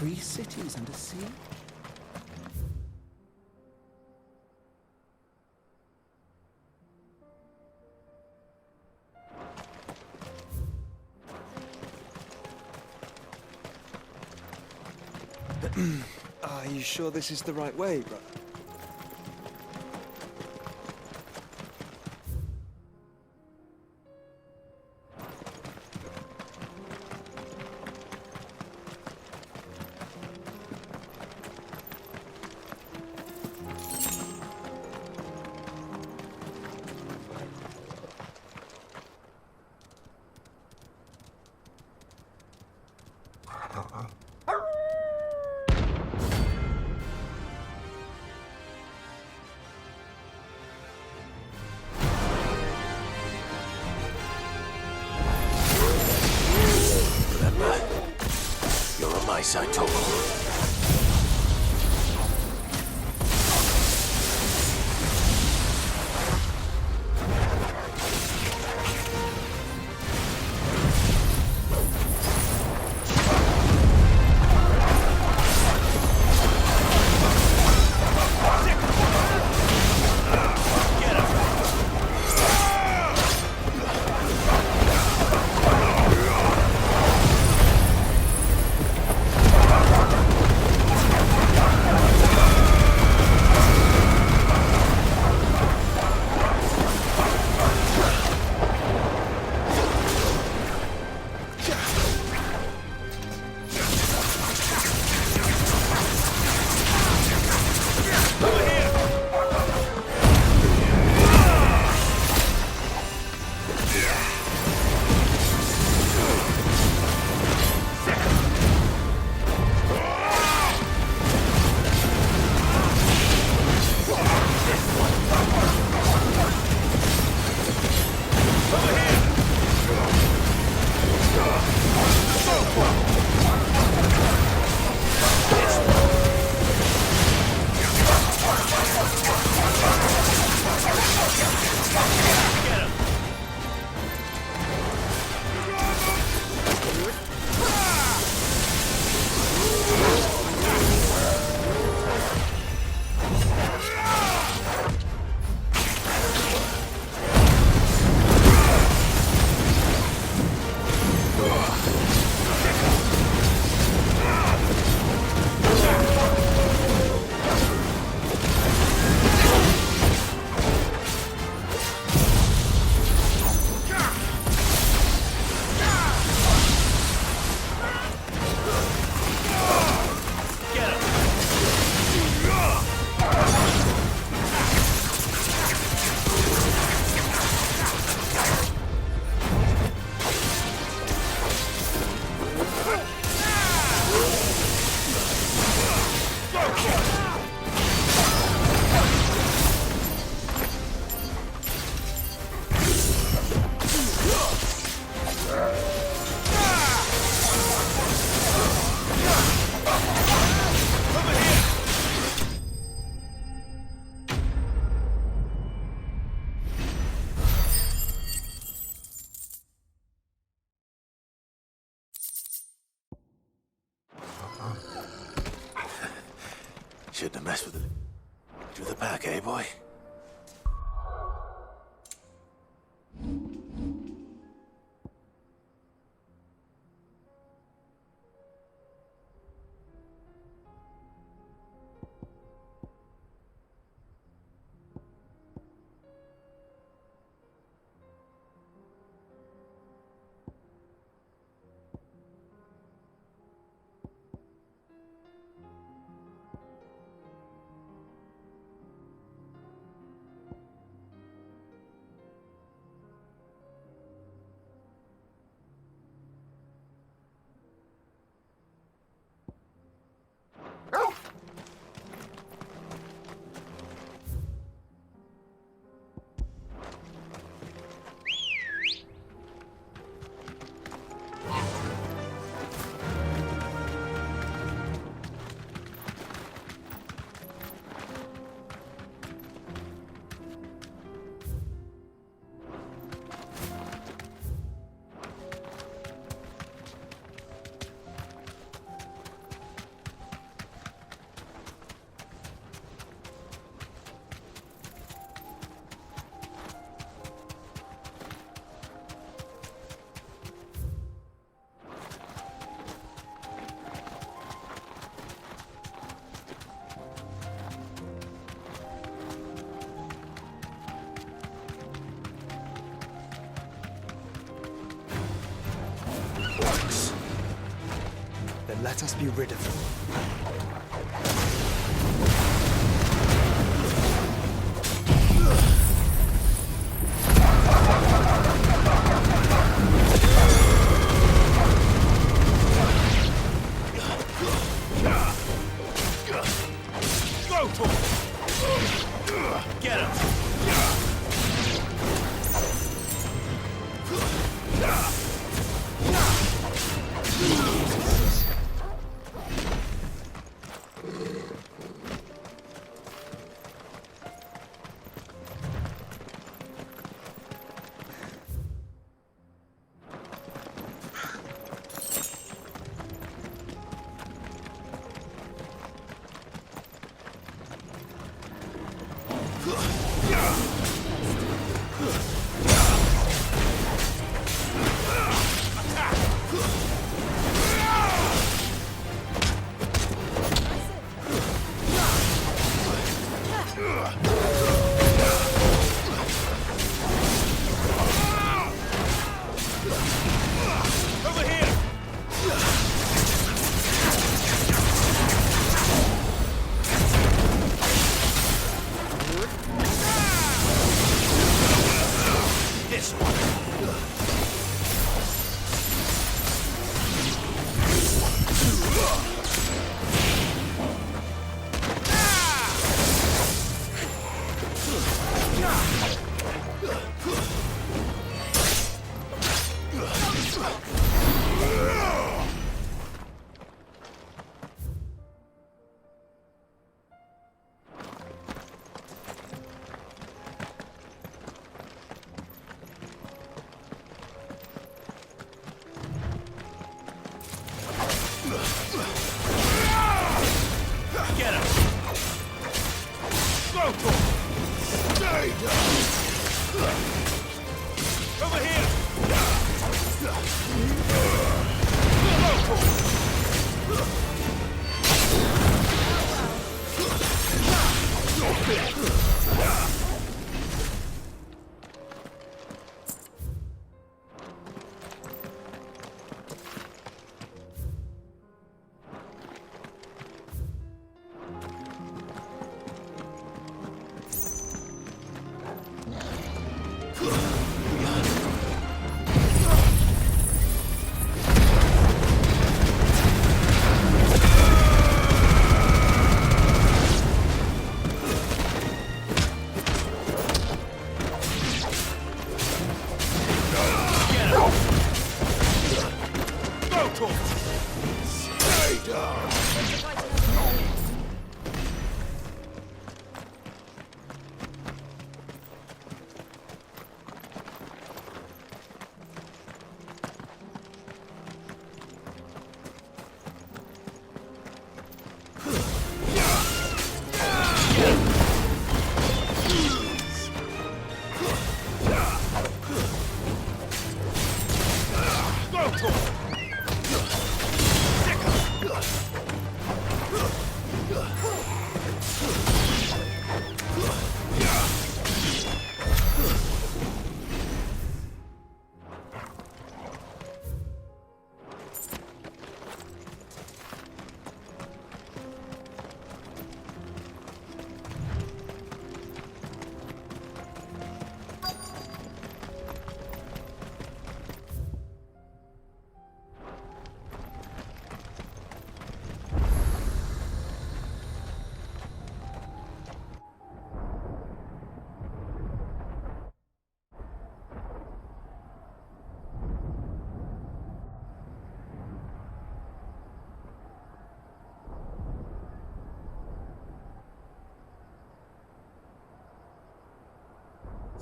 3 cities and a sea? Are you sure this is the right way, brother? I told you. Shouldn't have messed with it. To the back, eh, boy? Let us be rid of them. Get him!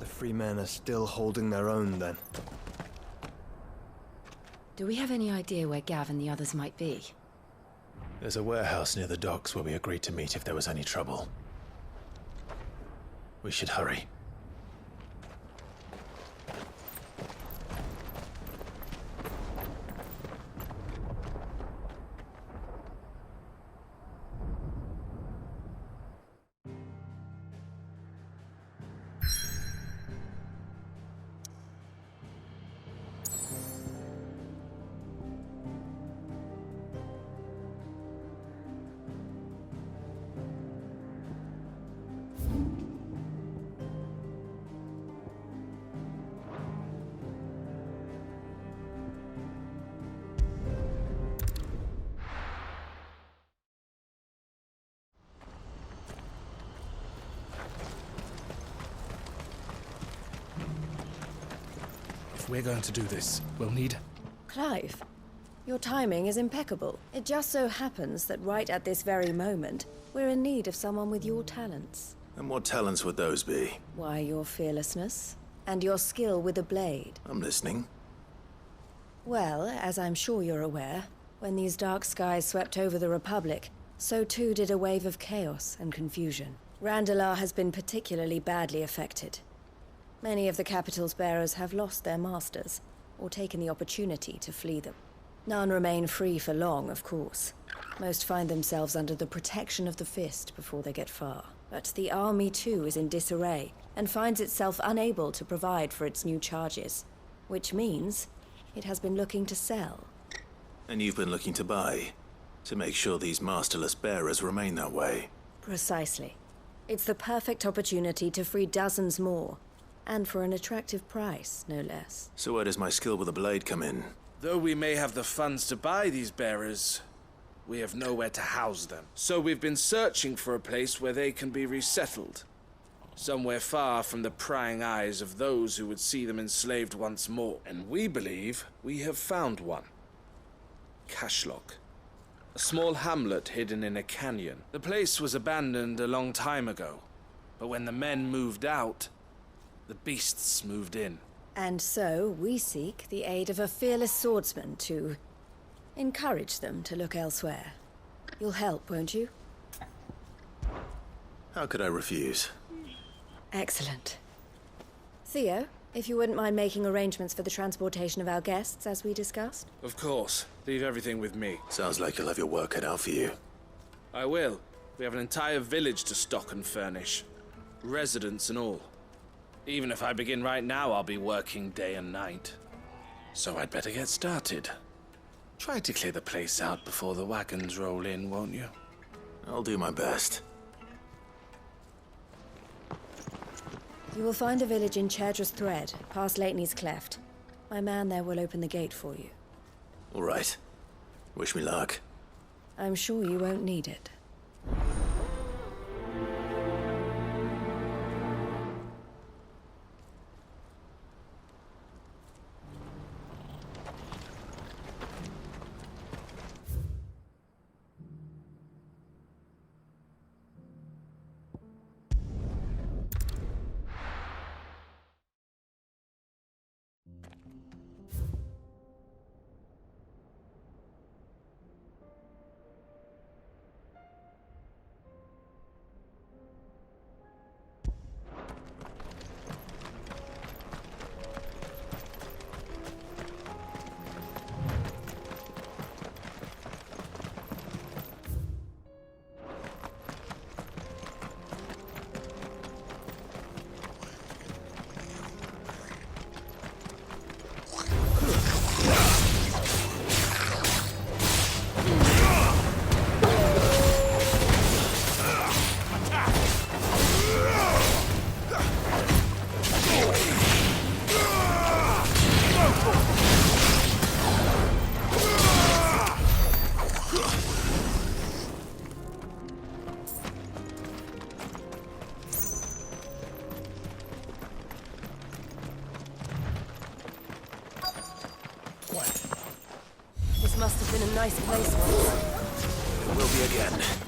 The free men are still holding their own, then. Do we have any idea where Gav and the others might be? There's a warehouse near the docks where we agreed to meet if there was any trouble. We should hurry. If we're going to do this, we'll need... Clive, your timing is impeccable. It just so happens that right at this very moment, we're in need of someone with your talents. And what talents would those be? Why, your fearlessness and your skill with a blade. I'm listening. Well, as I'm sure you're aware, when these dark skies swept over the Republic, so too did a wave of chaos and confusion. Randalar has been particularly badly affected. Many of the capital's bearers have lost their masters, or taken the opportunity to flee them. None remain free for long, of course. Most find themselves under the protection of the Fist before they get far. But the army too is in disarray, and finds itself unable to provide for its new charges. Which means it has been looking to sell. And you've been looking to buy, to make sure these masterless bearers remain that way. Precisely. It's the perfect opportunity to free dozens more, and for an attractive price, no less. So where does my skill with a blade come in? Though we may have the funds to buy these bearers, we have nowhere to house them. So we've been searching for a place where they can be resettled. Somewhere far from the prying eyes of those who would see them enslaved once more. And we believe we have found one. Cashlock. A small hamlet hidden in a canyon. The place was abandoned a long time ago, but when the men moved out, the beasts moved in. And so we seek the aid of a fearless swordsman to encourage them to look elsewhere. You'll help, won't you? How could I refuse? Excellent. Theo, if you wouldn't mind making arrangements for the transportation of our guests, as we discussed. Of course. Leave everything with me. Sounds like you'll have your work cut out for you. I will. We have an entire village to stock and furnish. Residents and all. Even if I begin right now, I'll be working day and night. So I'd better get started. Try to clear the place out before the wagons roll in, won't you? I'll do my best. You will find a village in Chairdress Thread, past Leitney's Cleft. My man there will open the gate for you. All right. Wish me luck. I'm sure you won't need it. This must have been a nice place once. It will be again.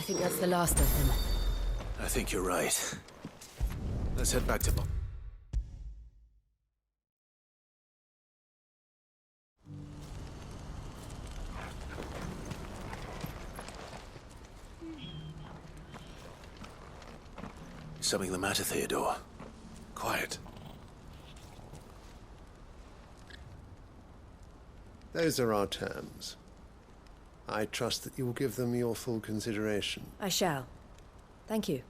think that's the last of them. I think you're right. Let's head back to... Is something the matter, Theodore? Quiet. Those are our terms. I trust that you will give them your full consideration. I shall. Thank you.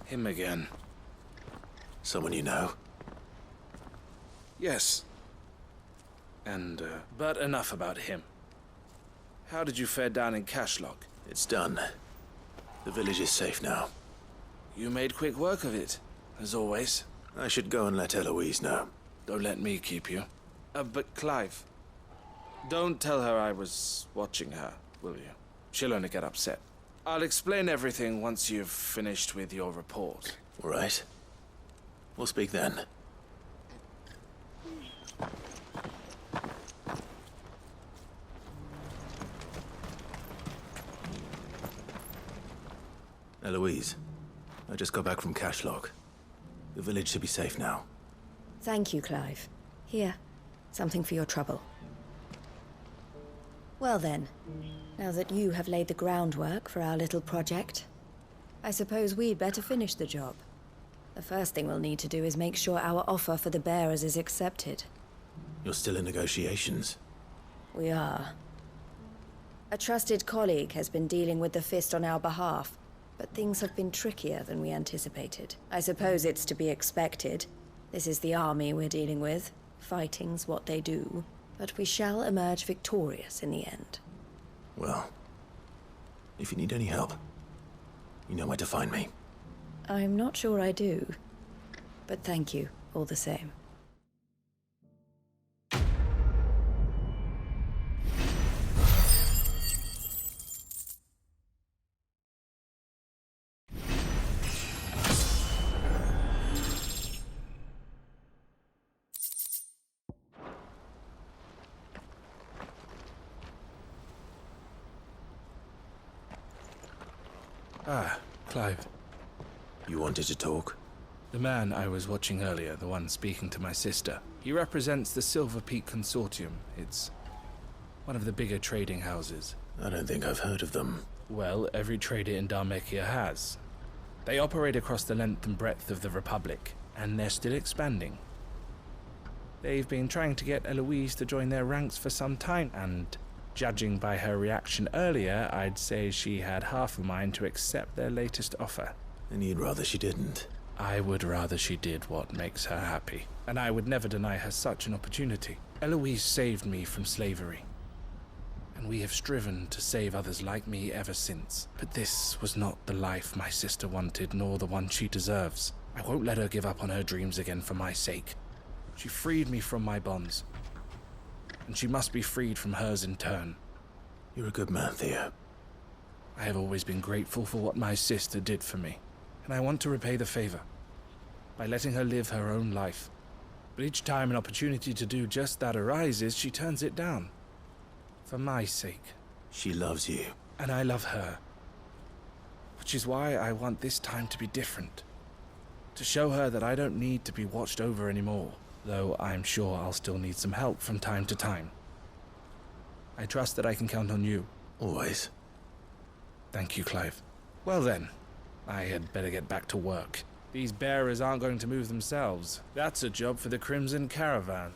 Him again. Someone you know? Yes. But enough about him. How did you fare down in Cashlock? It's done. The village is safe now. You made quick work of it, as always. I should go and let Eloise know. Don't let me keep you. But Clive, don't tell her I was watching her, will you? She'll only get upset. I'll explain everything once you've finished with your report. All right. We'll speak then. Eloise, I just got back from Cashlock. The village should be safe now. Thank you, Clive. Here, something for your trouble. Well then, now that you have laid the groundwork for our little project, I suppose we'd better finish the job. The first thing we'll need to do is make sure our offer for the bearers is accepted. You're still in negotiations? We are. A trusted colleague has been dealing with the Fist on our behalf, but things have been trickier than we anticipated. I suppose it's to be expected. This is the army we're dealing with. Fighting's what they do. But we shall emerge victorious in the end. Well, if you need any help, you know where to find me. I'm not sure I do. But thank you, all the same. Ah, Clive. You wanted to talk? The man I was watching earlier, the one speaking to my sister, he represents the Silver Peak Consortium. It's one of the bigger trading houses. I don't think I've heard of them. Well, every trader in Dhalmekia has. They operate across the length and breadth of the Republic, and they're still expanding. They've been trying to get Eloise to join their ranks for some time, and judging by her reaction earlier, I'd say she had half a mind to accept their latest offer. And you'd rather she didn't? I would rather she did what makes her happy, and I would never deny her such an opportunity. Eloise saved me from slavery, and we have striven to save others like me ever since. But this was not the life my sister wanted, nor the one she deserves. I won't let her give up on her dreams again for my sake. She freed me from my bonds, and she must be freed from hers in turn. You're a good man, Theo. I have always been grateful for what my sister did for me, and I want to repay the favor by letting her live her own life. But each time an opportunity to do just that arises, she turns it down. For my sake. She loves you. And I love her. Which is why I want this time to be different. To show her that I don't need to be watched over anymore, though I'm sure I'll still need some help from time to time. I trust that I can count on you. Always. Thank you, Clive. Well then, I had better get back to work. These bearers aren't going to move themselves. That's a job for the Crimson Caravan.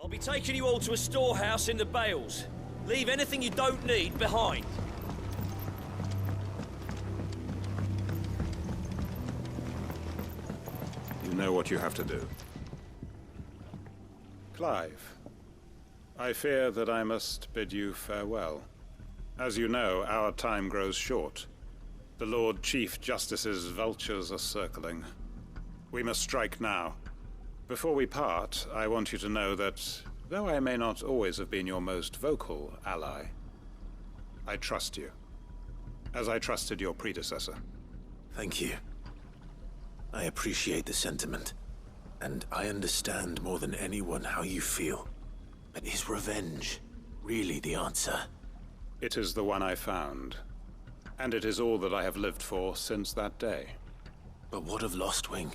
I'll be taking you all to a storehouse in the Bales. Leave anything you don't need behind. You know what you have to do. Clive, I fear that I must bid you farewell. As you know, our time grows short. The Lord Chief Justice's vultures are circling. We must strike now. Before we part, I want you to know that, though I may not always have been your most vocal ally, I trust you, as I trusted your predecessor. Thank you. I appreciate the sentiment, and I understand more than anyone how you feel. But is revenge really the answer? It is the one I found, and it is all that I have lived for since that day. But what of Lostwing?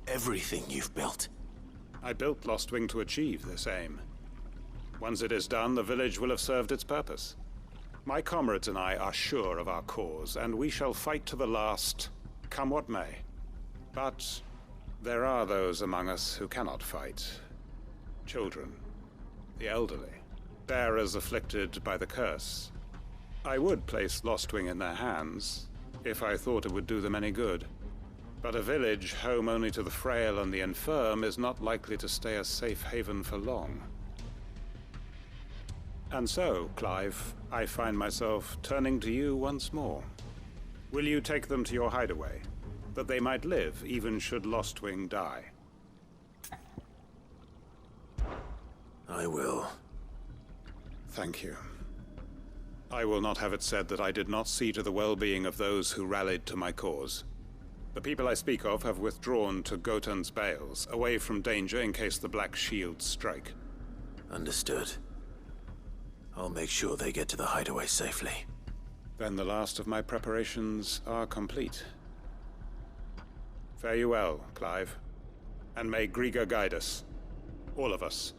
Everything you've built. I built Lostwing to achieve this aim. Once it is done, the village will have served its purpose. My comrades and I are sure of our cause, and we shall fight to the last, come what may. But there are those among us who cannot fight. Children, the elderly, bearers afflicted by the curse. I would place Lostwing in their hands, if I thought it would do them any good. But a village home only to the frail and the infirm is not likely to stay a safe haven for long. And so, Clive, I find myself turning to you once more. Will you take them to your hideaway, that they might live even should Lostwing die? I will. Thank you. I will not have it said that I did not see to the well-being of those who rallied to my cause. The people I speak of have withdrawn to Gotan's Bales, away from danger in case the Black Shields strike. Understood. I'll make sure they get to the hideaway safely. Then the last of my preparations are complete. Fare you well, Clive. And may Griga guide us. All of us.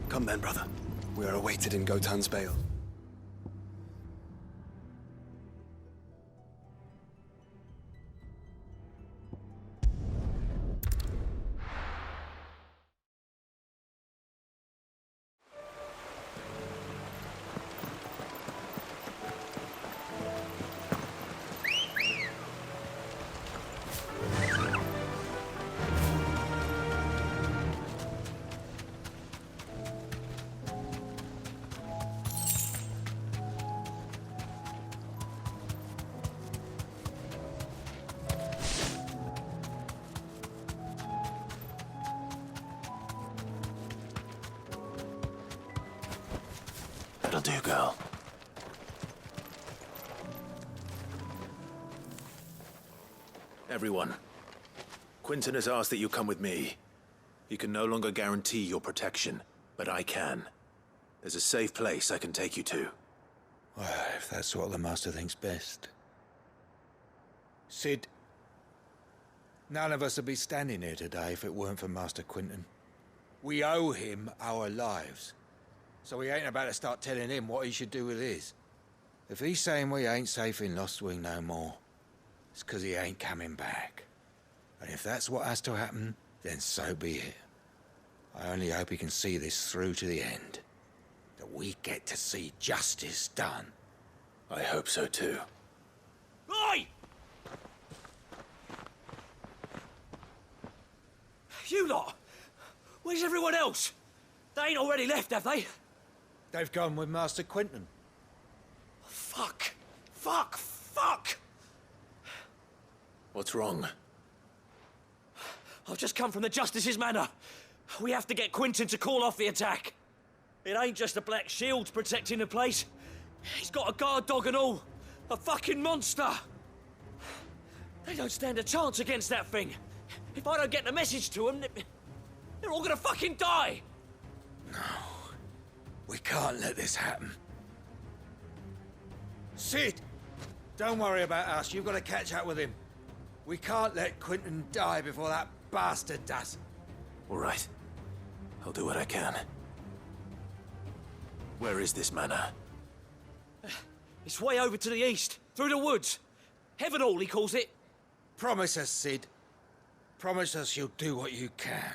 Come then, brother. We are awaited in Gotan's Bale. That'll do, girl. Everyone, Quinton has asked that you come with me. He can no longer guarantee your protection, but I can. There's a safe place I can take you to. Well, if that's what the Master thinks best. Sid, none of us would be standing here today if it weren't for Master Quinton. We owe him our lives. So we ain't about to start telling him what he should do with his. If he's saying we ain't safe in Lostwing no more, it's 'cause he ain't coming back. And if that's what has to happen, then so be it. I only hope he can see this through to the end. That we get to see justice done. I hope so too. Oi! You lot! Where's everyone else? They ain't already left, have they? They've gone with Master Quinton. Fuck! Fuck! Fuck! What's wrong? I've just come from the Justice's manor. We have to get Quinton to call off the attack. It ain't just the Black Shields protecting the place. He's got a guard dog and all. A fucking monster. They don't stand a chance against that thing. If I don't get the message to them, they're all gonna fucking die. No. We can't let this happen. Sid! Don't worry about us. You've got to catch up with him. We can't let Quinton die before that bastard does. All right. I'll do what I can. Where is this manor? It's way over to the east, through the woods. Heaven Hall, he calls it. Promise us, Sid. Promise us you'll do what you can.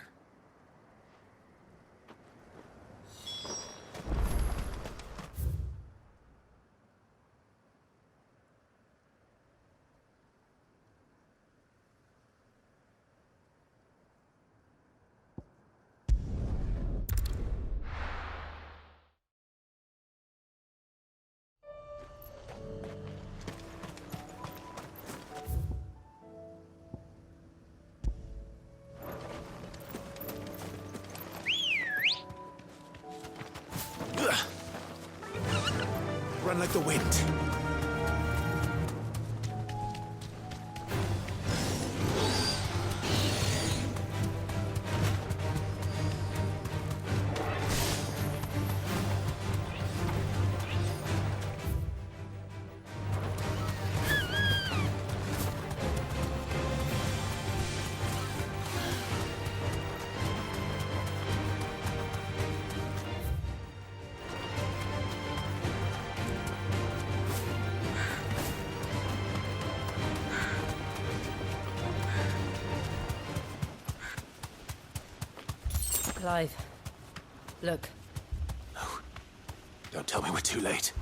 Run like the wind. Clive, look. No. Don't tell me we're too late.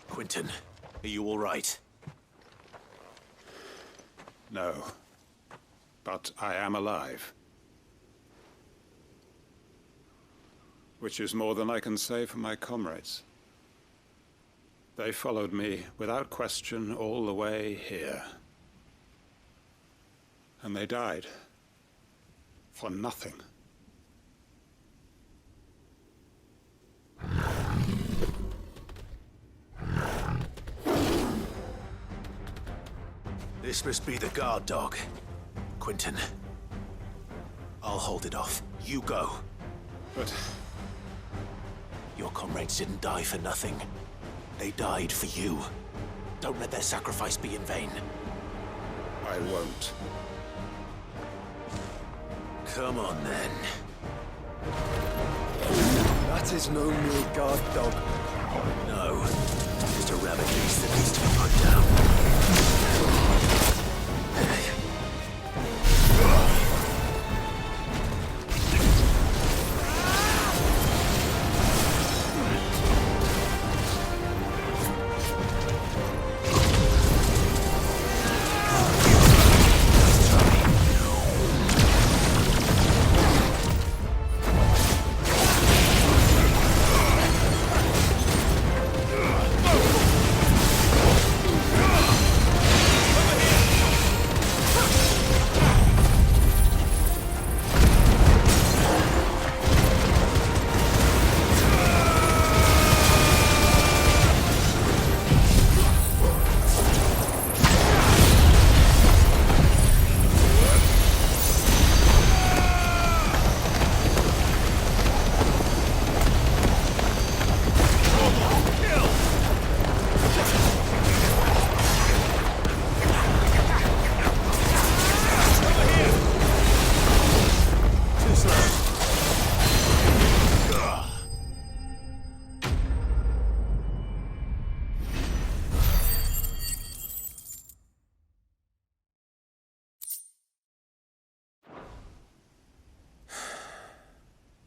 Quentin, are you all right? No. But I am alive. Which is more than I can say for my comrades. They followed me without question all the way here. And they died. For nothing. This must be the guard dog. Quentin. I'll hold it off. You go. But your comrades didn't die for nothing. They died for you. Don't let their sacrifice be in vain. I won't. Come on, then. That is no mere guard dog. No. Just a rabbit beast that needs to be put down.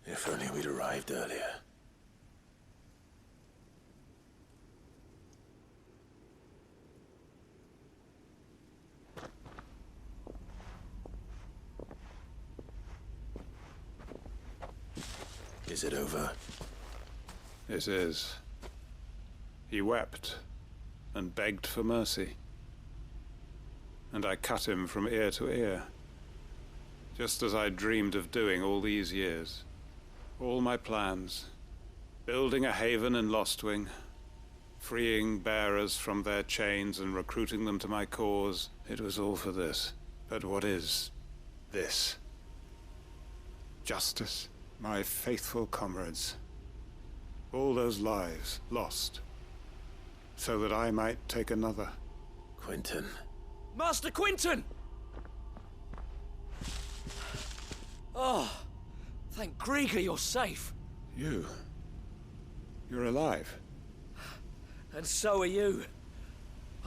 If only we'd arrived earlier. Is it over? It is. He wept and begged for mercy. And I cut him from ear to ear. Just as I dreamed of doing all these years. All my plans. Building a haven in Lostwing. Freeing bearers from their chains and recruiting them to my cause. It was all for this. But what is this? Justice? My faithful comrades. All those lives lost. so that I might take another. Quentin. Master Quentin! Oh, thank Grieger you're safe. You're alive. And so are you.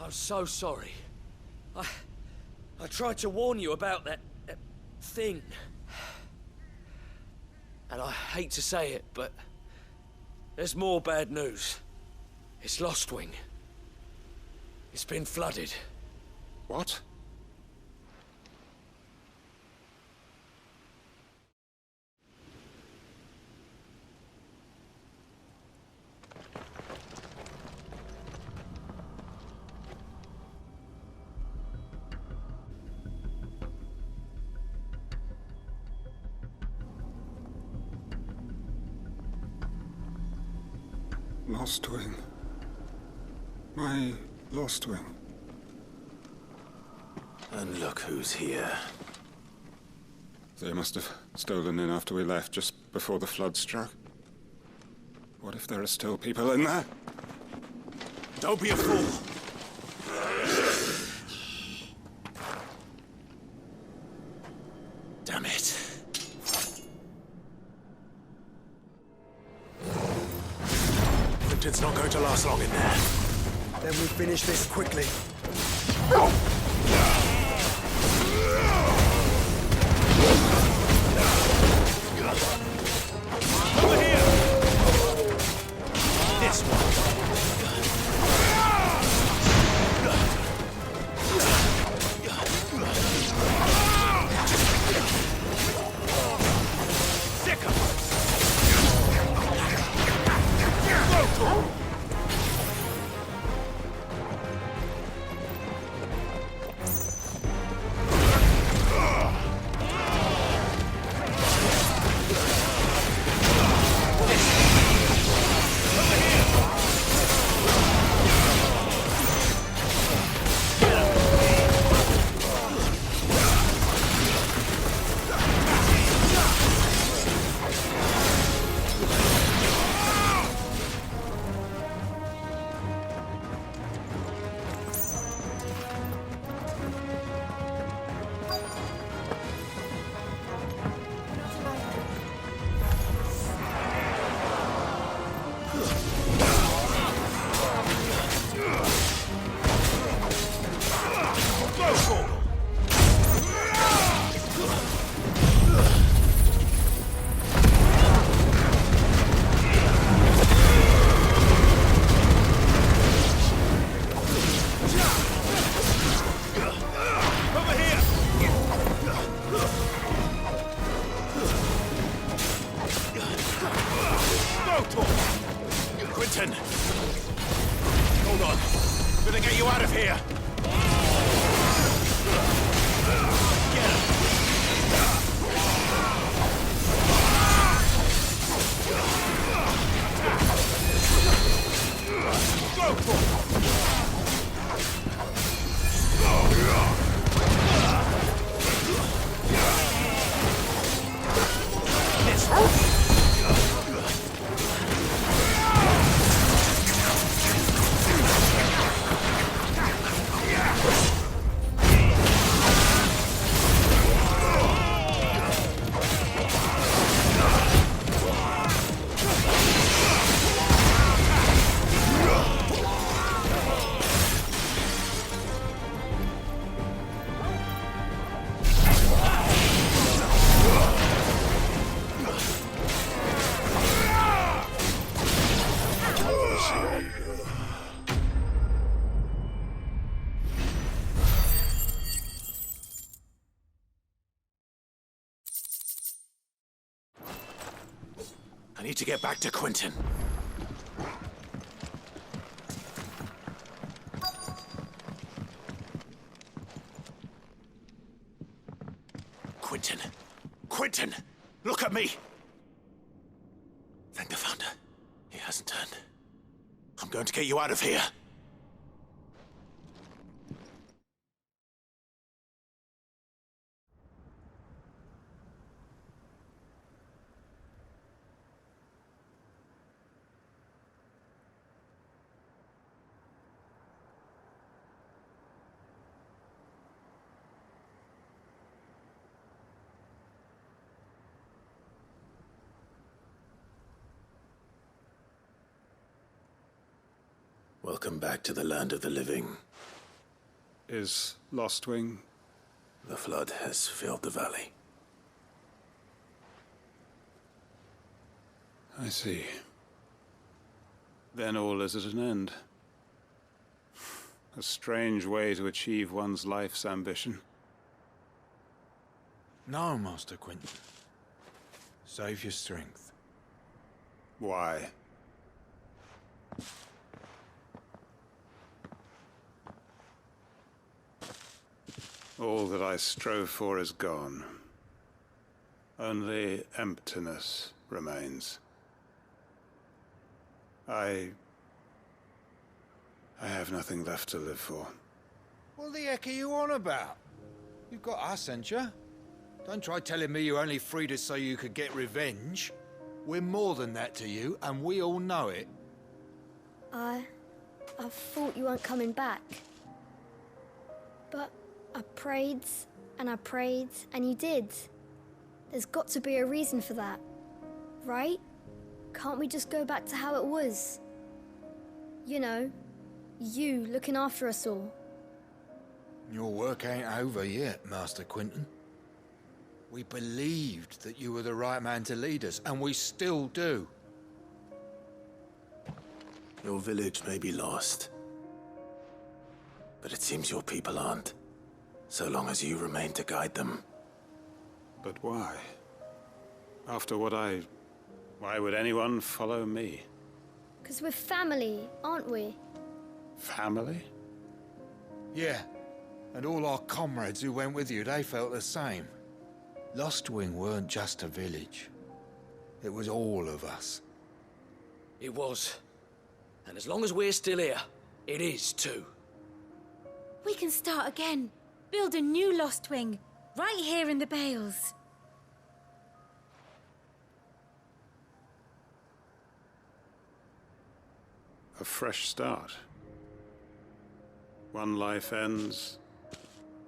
I'm so sorry. I tried to warn you about that thing. And I hate to say it, but there's more bad news. It's Lostwing. It's been flooded. What? Lostwing. My Lostwing. And look who's here. They must have stolen in after we left, just before the flood struck. What if there are still people in there? Don't be a fool! Damn it. Quentin's not going to last long in there. Then we finish this quickly. Over here! This one. Quentin! Hold on. I'm gonna get you out of here! Get him! Go for it! I need to get back to Quentin. Quentin! Quentin! Look at me! Thank the Founder. He hasn't turned. I'm going to get you out of here. Welcome back to the land of the living. Is Lostwing? The flood has filled the valley. I see. Then all is at an end. A strange way to achieve one's life's ambition. No, Master Quinton. Save your strength. Why? All that I strove for is gone. Only emptiness remains. I have nothing left to live for. What the heck are you on about? You've got us, ain't you? Don't try telling me you only freed us so you could get revenge. We're more than that to you, and we all know it. I thought you weren't coming back. But I prayed, and you did. There's got to be a reason for that, right? Can't we just go back to how it was? You know, you looking after us all. Your work ain't over yet, Master Quinton. We believed that you were the right man to lead us, and we still do. Your village may be lost, but it seems your people aren't, so long as you remain to guide them. But why? After what why would anyone follow me? 'Cause we're family, aren't we? Family? Yeah, and all our comrades who went with you, they felt the same. Lostwing weren't just a village. It was all of us. It was. And as long as we're still here, it is too. We can start again. Build a new Lostwing, right here in the Bales. A fresh start. One life ends,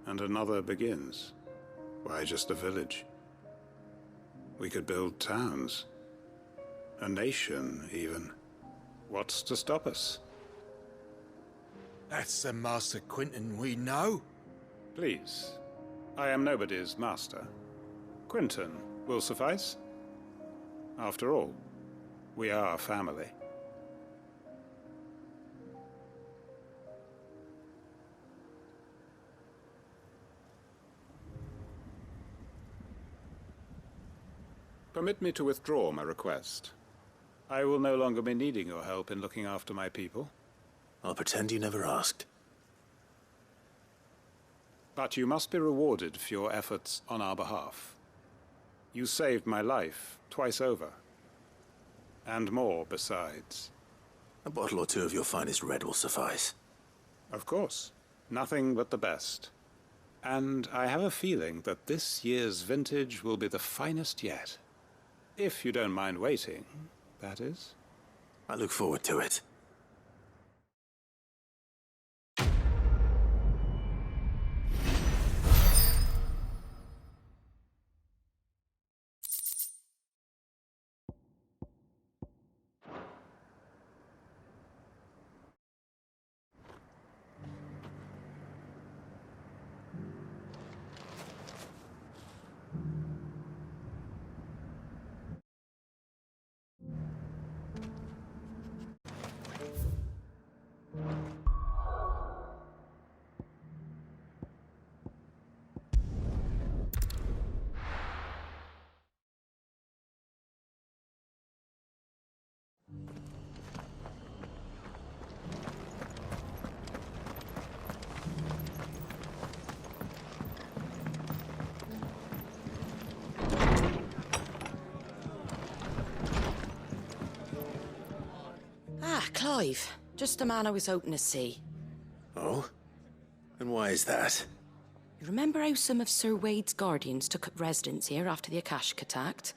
and another begins. Why just a village? We could build towns. A nation, even. What's to stop us? That's the Master Quinton we know. Please. I am nobody's master. Quinton will suffice. After all, we are family. Permit me to withdraw my request. I will no longer be needing your help in looking after my people. I'll pretend you never asked. But you must be rewarded for your efforts on our behalf. You saved my life twice over. And more besides. A bottle or two of your finest red will suffice. Of course. Nothing but the best. And I have a feeling that this year's vintage will be the finest yet. If you don't mind waiting, that is. I look forward to it. Clive. Just the man I was hoping to see. Oh? And why is that? You remember how some of Sir Wade's guardians took up residence here after the Akashic attacked?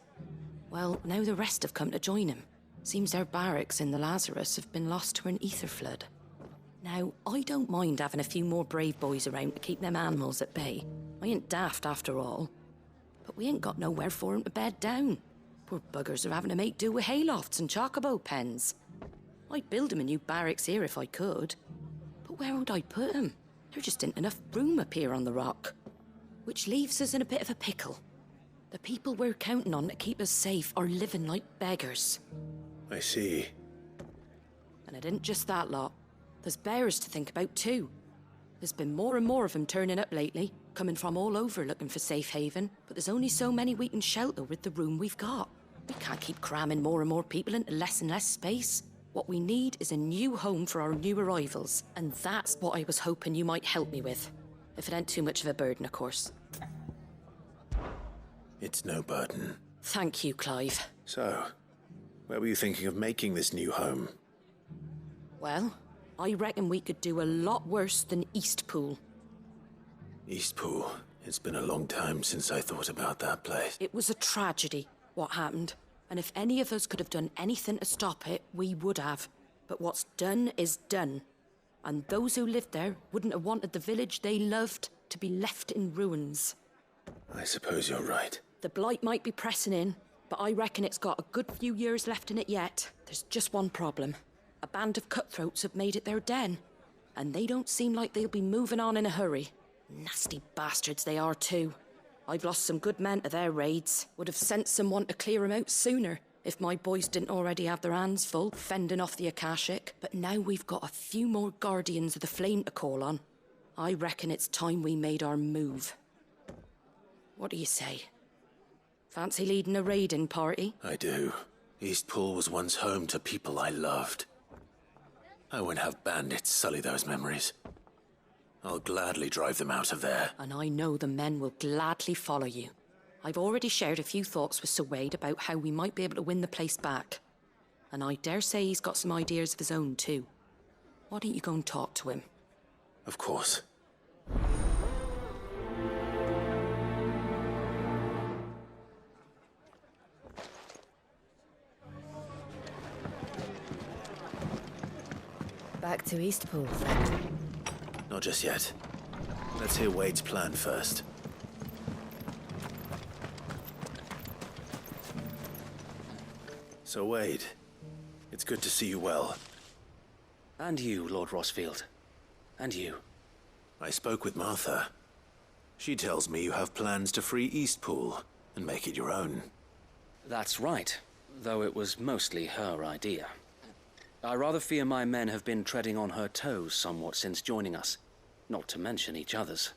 Well, now the rest have come to join him. Seems their barracks in the Lazarus have been lost to an ether flood. Now, I don't mind having a few more brave boys around to keep them animals at bay. I ain't daft after all. But we ain't got nowhere for 'em to bed down. Poor buggers are having to make do with haylofts and chocobo pens. I'd build him a new barracks here if I could. But where would I put him? There just isn't enough room up here on the rock. Which leaves us in a bit of a pickle. The people we're counting on to keep us safe are living like beggars. I see. And it isn't just that lot. There's bears to think about too. There's been more and more of them turning up lately, coming from all over looking for safe haven, but there's only so many we can shelter with the room we've got. We can't keep cramming more and more people into less and less space. What we need is a new home for our new arrivals, and that's what I was hoping you might help me with. If it ain't too much of a burden, of course. It's no burden. Thank you, Clive. So, where were you thinking of making this new home? Well, I reckon we could do a lot worse than Eastpool. Eastpool. It's been a long time since I thought about that place. It was a tragedy, what happened. And if any of us could have done anything to stop it, we would have. But what's done is done. And those who lived there wouldn't have wanted the village they loved to be left in ruins. I suppose you're right. The blight might be pressing in, but I reckon it's got a good few years left in it yet. There's just one problem. A band of cutthroats have made it their den, and they don't seem like they'll be moving on in a hurry. Nasty bastards they are too. I've lost some good men to their raids. Would have sent someone to clear them out sooner, if my boys didn't already have their hands full, fending off the Akashic. But now we've got a few more Guardians of the Flame to call on. I reckon it's time we made our move. What do you say? Fancy leading a raiding party? I do. Eastpool was once home to people I loved. I won't have bandits sully those memories. I'll gladly drive them out of there. And I know the men will gladly follow you. I've already shared a few thoughts with Sir Wade about how we might be able to win the place back. And I dare say he's got some ideas of his own too. Why don't you go and talk to him? Of course. Back to Eastpool, then. Not just yet. Let's hear Wade's plan first. So Wade, it's good to see you well. And you, Lord Rosfield. And you. I spoke with Martha. She tells me you have plans to free Eastpool and make it your own. That's right, though it was mostly her idea. I rather fear my men have been treading on her toes somewhat since joining us, not to mention each other's.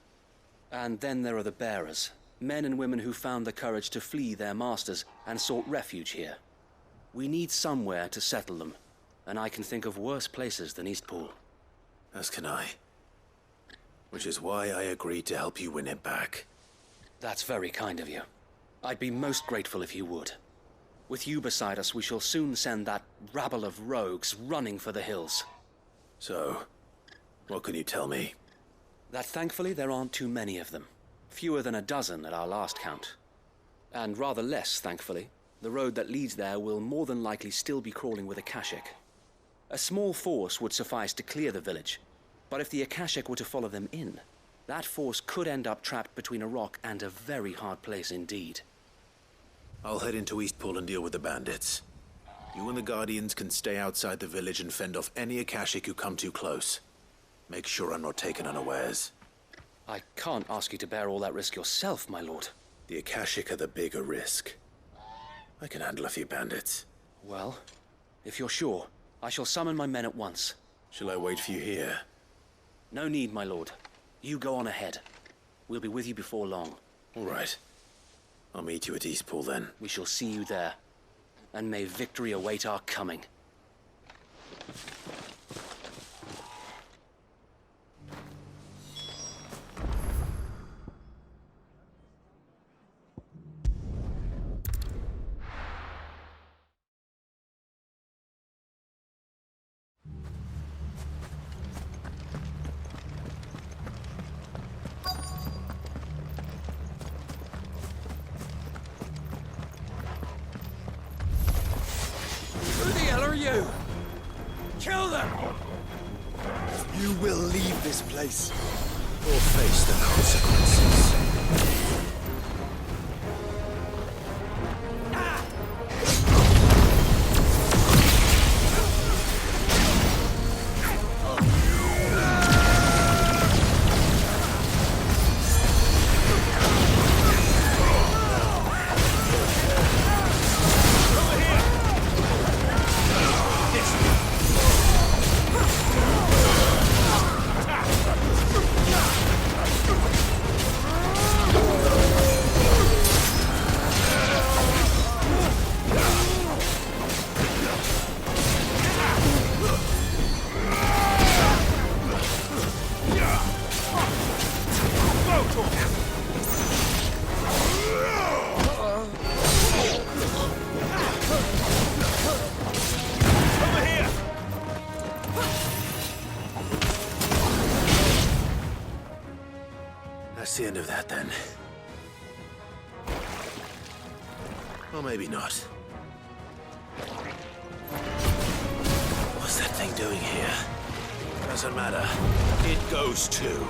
And then there are the bearers, men and women who found the courage to flee their masters and sought refuge here. We need somewhere to settle them, and I can think of worse places than Eastpool. As can I. Which is why I agreed to help you win it back. That's very kind of you. I'd be most grateful if you would. With you beside us, we shall soon send that rabble of rogues running for the hills. So, what can you tell me? That thankfully there aren't too many of them. Fewer than a dozen at our last count. And rather less, thankfully. The road that leads there will more than likely still be crawling with Akashic. A small force would suffice to clear the village, but if the Akashic were to follow them in, that force could end up trapped between a rock and a very hard place indeed. I'll head into Eastpool and deal with the bandits. You and the Guardians can stay outside the village and fend off any Akashic who come too close. Make sure I'm not taken unawares. I can't ask you to bear all that risk yourself, my lord. The Akashic are the bigger risk. I can handle a few bandits. Well, if you're sure, I shall summon my men at once. Shall I wait for you here? No need, my lord. You go on ahead. We'll be with you before long. All right. I'll meet you at Eastpool then. We shall see you there. And may victory await our coming. You! Kill them! You will leave this place. Or face the consequences. Or maybe not. What's that thing doing here? Doesn't matter. It goes too.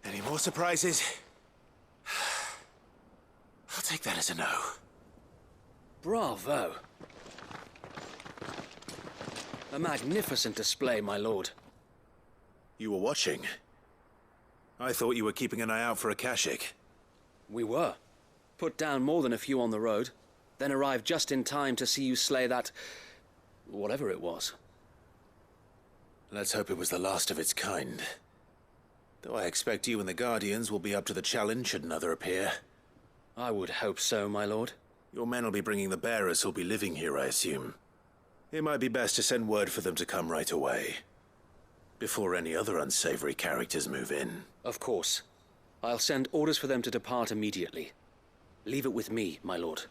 Any more surprises? I'll take that as a no. Bravo. A magnificent display, my lord. You were watching? I thought you were keeping an eye out for a Kashik. We were. Put down more than a few on the road, then arrived just in time to see you slay that... whatever it was. Let's hope it was the last of its kind. Though I expect you and the Guardians will be up to the challenge should another appear. I would hope so, my lord. Your men will be bringing the bearers who'll be living here, I assume. It might be best to send word for them to come right away, before any other unsavory characters move in. Of course. I'll send orders for them to depart immediately. Leave it with me, my lord.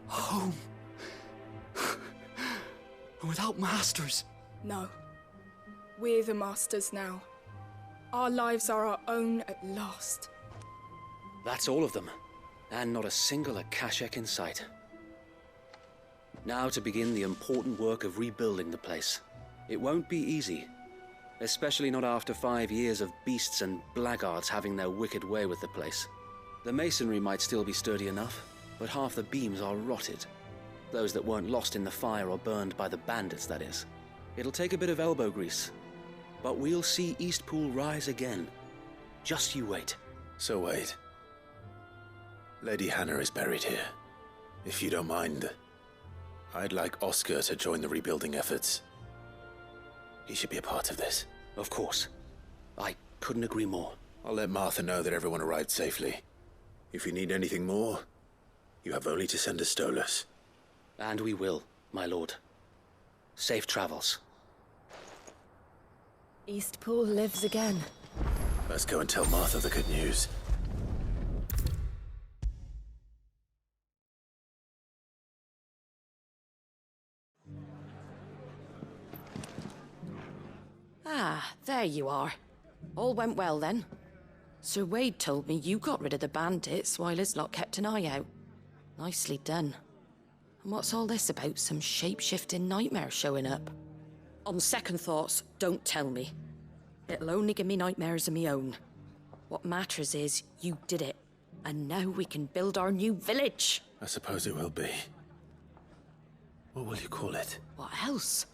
Home. Without masters. No. We're the masters now. Our lives are our own at last. That's all of them. And not a single Akashek in sight. Now to begin the important work of rebuilding the place. It won't be easy. Especially not after 5 years of beasts and blackguards having their wicked way with the place. The masonry might still be sturdy enough, but half the beams are rotted. Those that weren't lost in the fire or burned by the bandits, that is. It'll take a bit of elbow grease. But we'll see Eastpool rise again. Just you wait. So wait. Lady Hannah is buried here. If you don't mind, I'd like Oscar to join the rebuilding efforts. He should be a part of this. Of course. I couldn't agree more. I'll let Martha know that everyone arrived safely. If you need anything more, you have only to send a Stolas. And we will, my lord. Safe travels. Eastpool lives again. Let's go and tell Martha the good news. Ah, there you are. All went well then. Sir Wade told me you got rid of the bandits while his lot kept an eye out. Nicely done. And what's all this about some shape-shifting nightmare showing up? On second thoughts, don't tell me. It'll only give me nightmares of my own. What matters is you did it. And now we can build our new village. I suppose it will be. What will you call it? What else?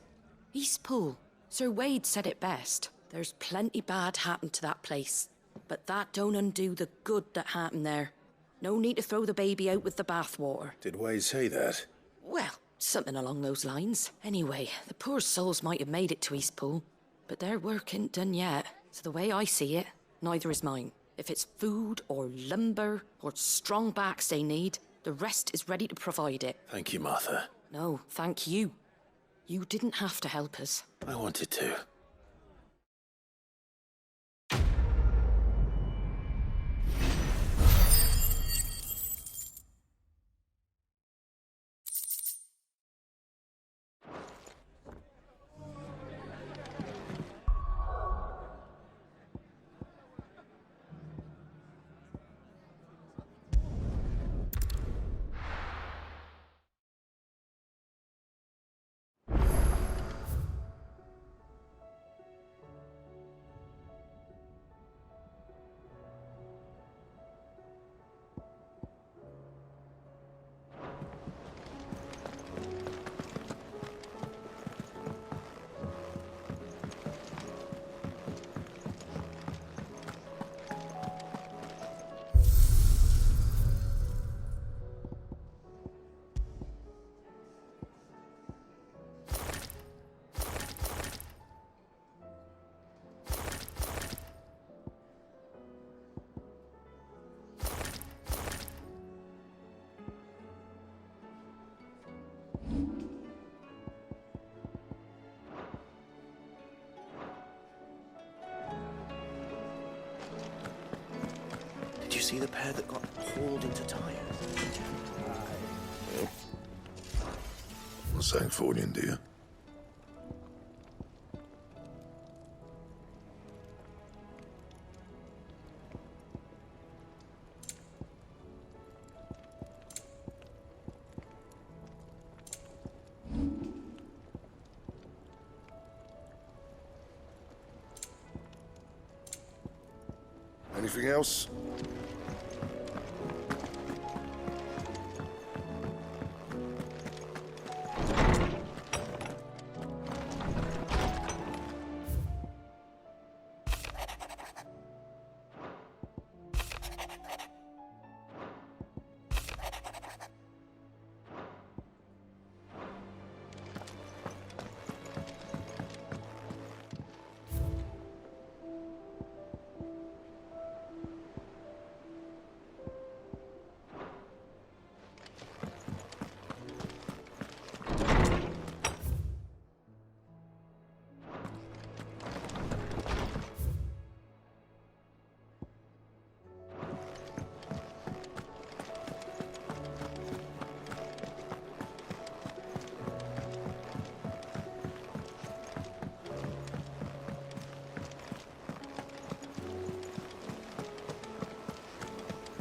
Eastpool. Sir Wade said it best. There's plenty bad happened to that place. But that don't undo the good that happened there. No need to throw the baby out with the bathwater. Did Wade say that? Well, something along those lines. Anyway, the poor souls might have made it to Eastpool. but their work ain't done yet. So the way I see it, neither is mine. If it's food or lumber or strong backs they need, the rest is ready to provide it. Thank you, Martha. No, thank you. You didn't have to help us. I wanted to. Did you see the pair that got hauled into tires? Well, Sancfordian, do you? Anything else?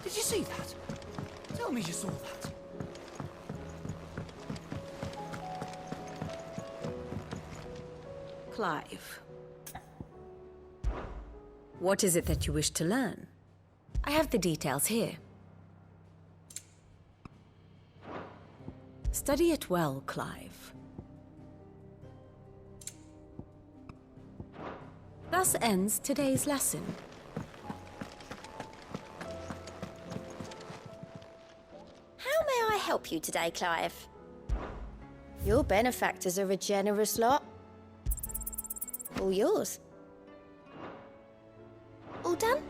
Did you see that? Tell me you saw that. Clive. What is it that you wish to learn? I have the details here. Study it well, Clive. Thus ends today's lesson. How may I help you today, Clive? Your benefactors are a generous lot. All yours. All done?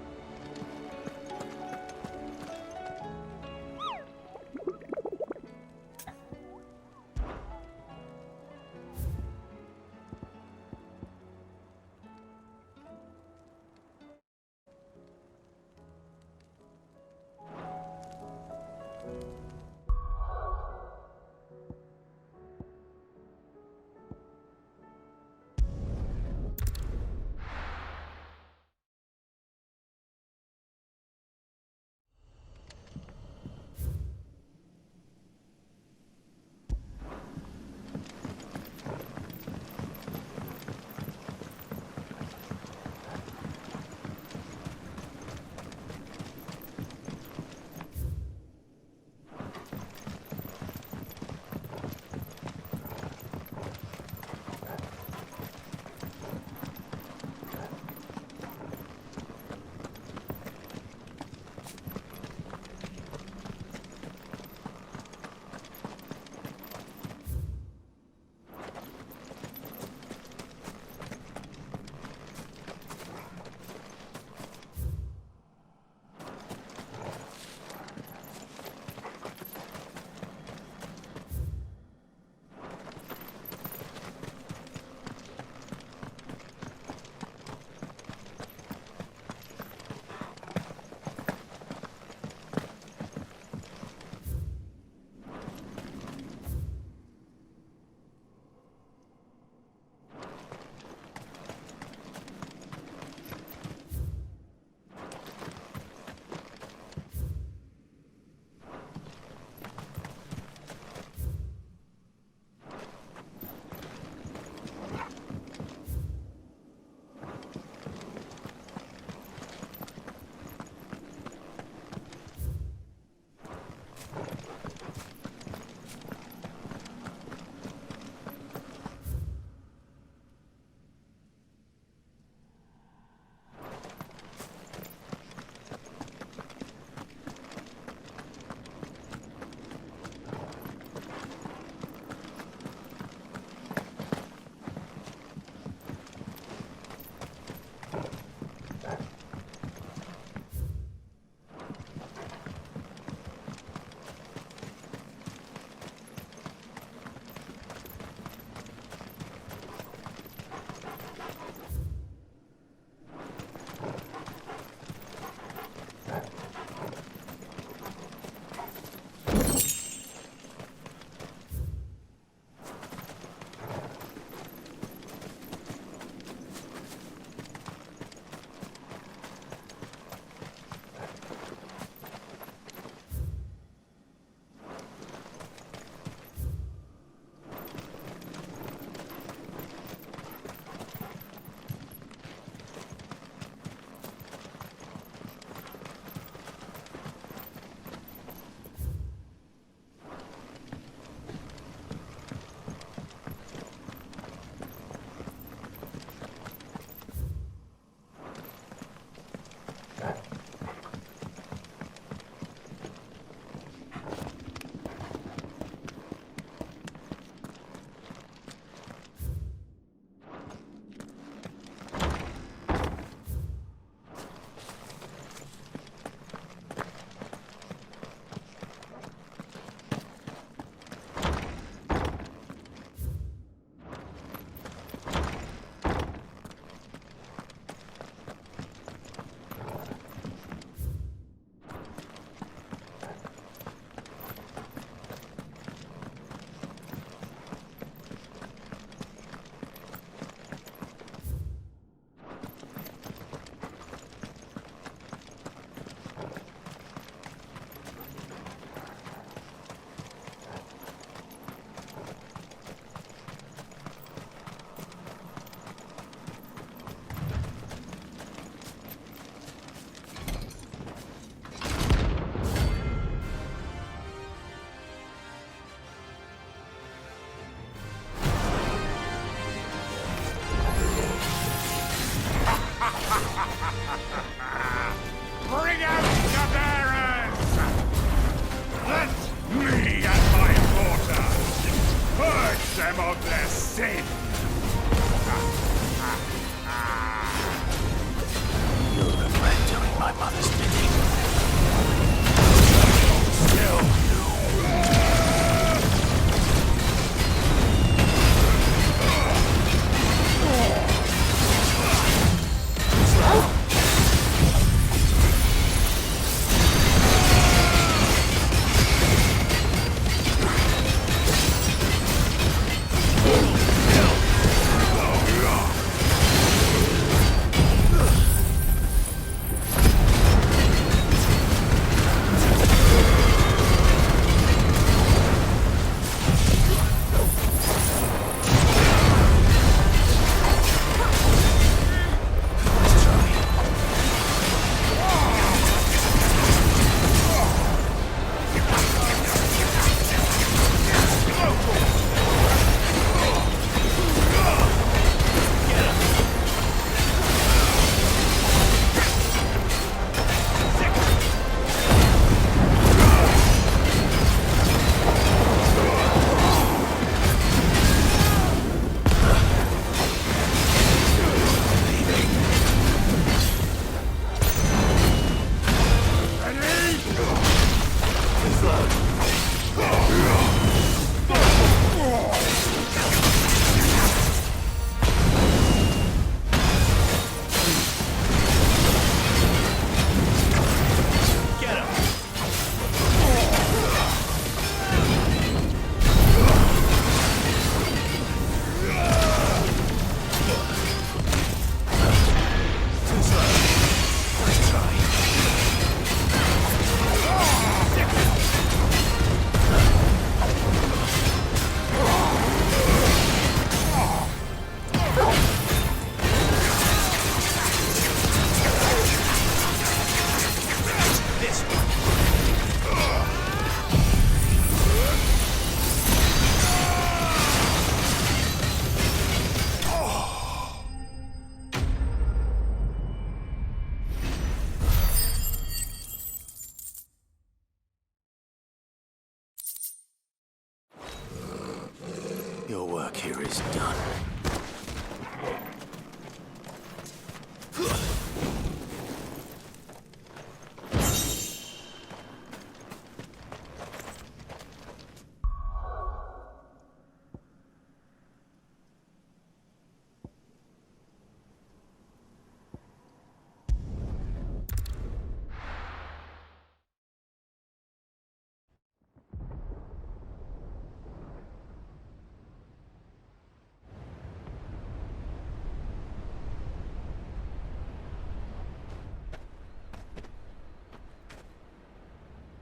here is done.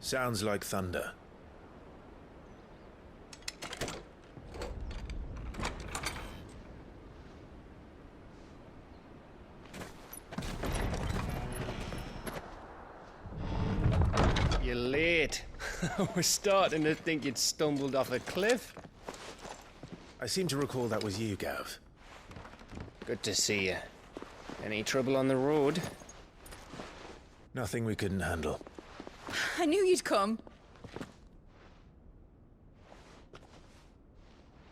Sounds like thunder. You're late. I was starting to think you'd stumbled off a cliff. I seem to recall that was you, Gav. Good to see you. Any trouble on the road? Nothing we couldn't handle. I knew you'd come.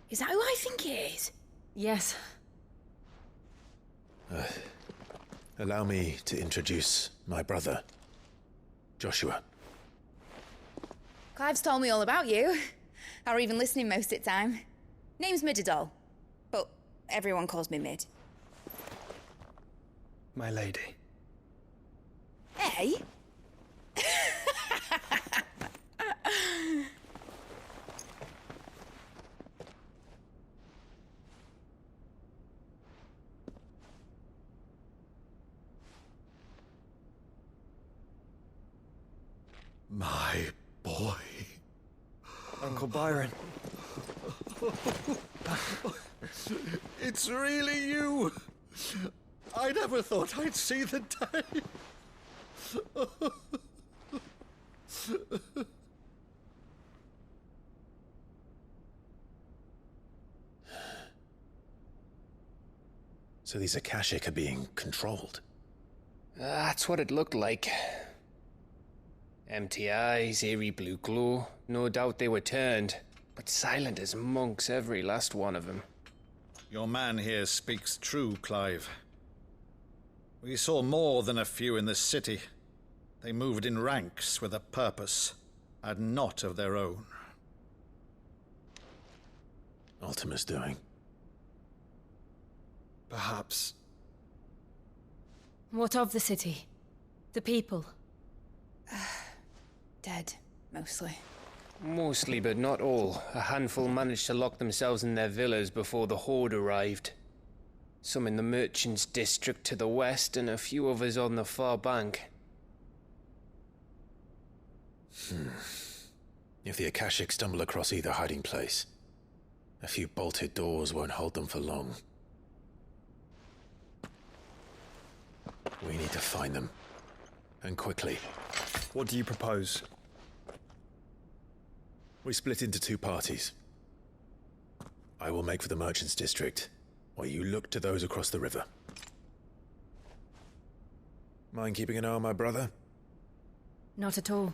Is that who I think it is? Yes. Allow me to introduce my brother, Joshua. Clive's told me all about you. Or even listening most of the time. Name's Midadol, but everyone calls me Mid. My lady. Hey? My boy. Uncle Byron. It's really you! I never thought I'd see the day. So these Akashic are being controlled? That's what it looked like. Empty eyes, eerie blue glow. No doubt they were turned, but silent as monks, every last one of them. Your man here speaks true, Clive. We saw more than a few in the city. They moved in ranks with a purpose, and not of their own. Ultima's doing. Perhaps. What of the city? The people? Dead, mostly. Mostly, but not all. A handful managed to lock themselves in their villas before the Horde arrived. Some in the merchants' district to the west, and a few others on the far bank. If the Akashic stumble across either hiding place, a few bolted doors won't hold them for long. We need to find them. And quickly. What do you propose? We split into two parties. I will make for the merchants' district, while you look to those across the river. Mind keeping an eye on my brother? Not at all.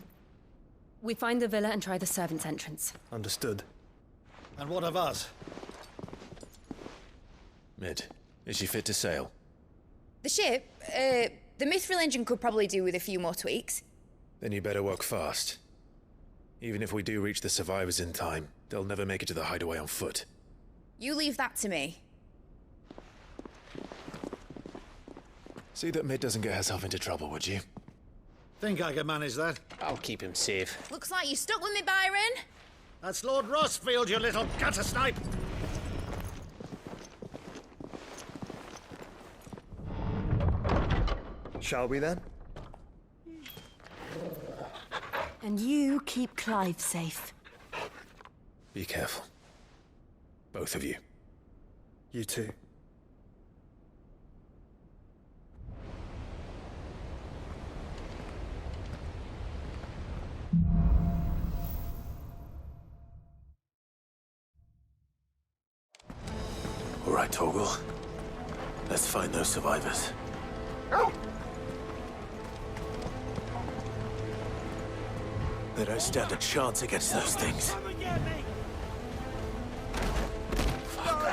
We find the villa and try the servants' entrance. Understood. And what of us? Mid, is she fit to sail? The ship, the Mithril engine could probably do with a few more tweaks. Then you better work fast. Even if we do reach the survivors in time, they'll never make it to the hideaway on foot. You leave that to me. See that Mid doesn't get herself into trouble, would you? Think I can manage that? I'll keep him safe. Looks like you stuck with me, Byron. That's Lord Rosfield, you little gutter snipe! Shall we then? And you keep Clive safe. Be careful. Both of you. You too. All right, Torgal. Let's find those survivors. They don't stand a chance against those things. Fuck.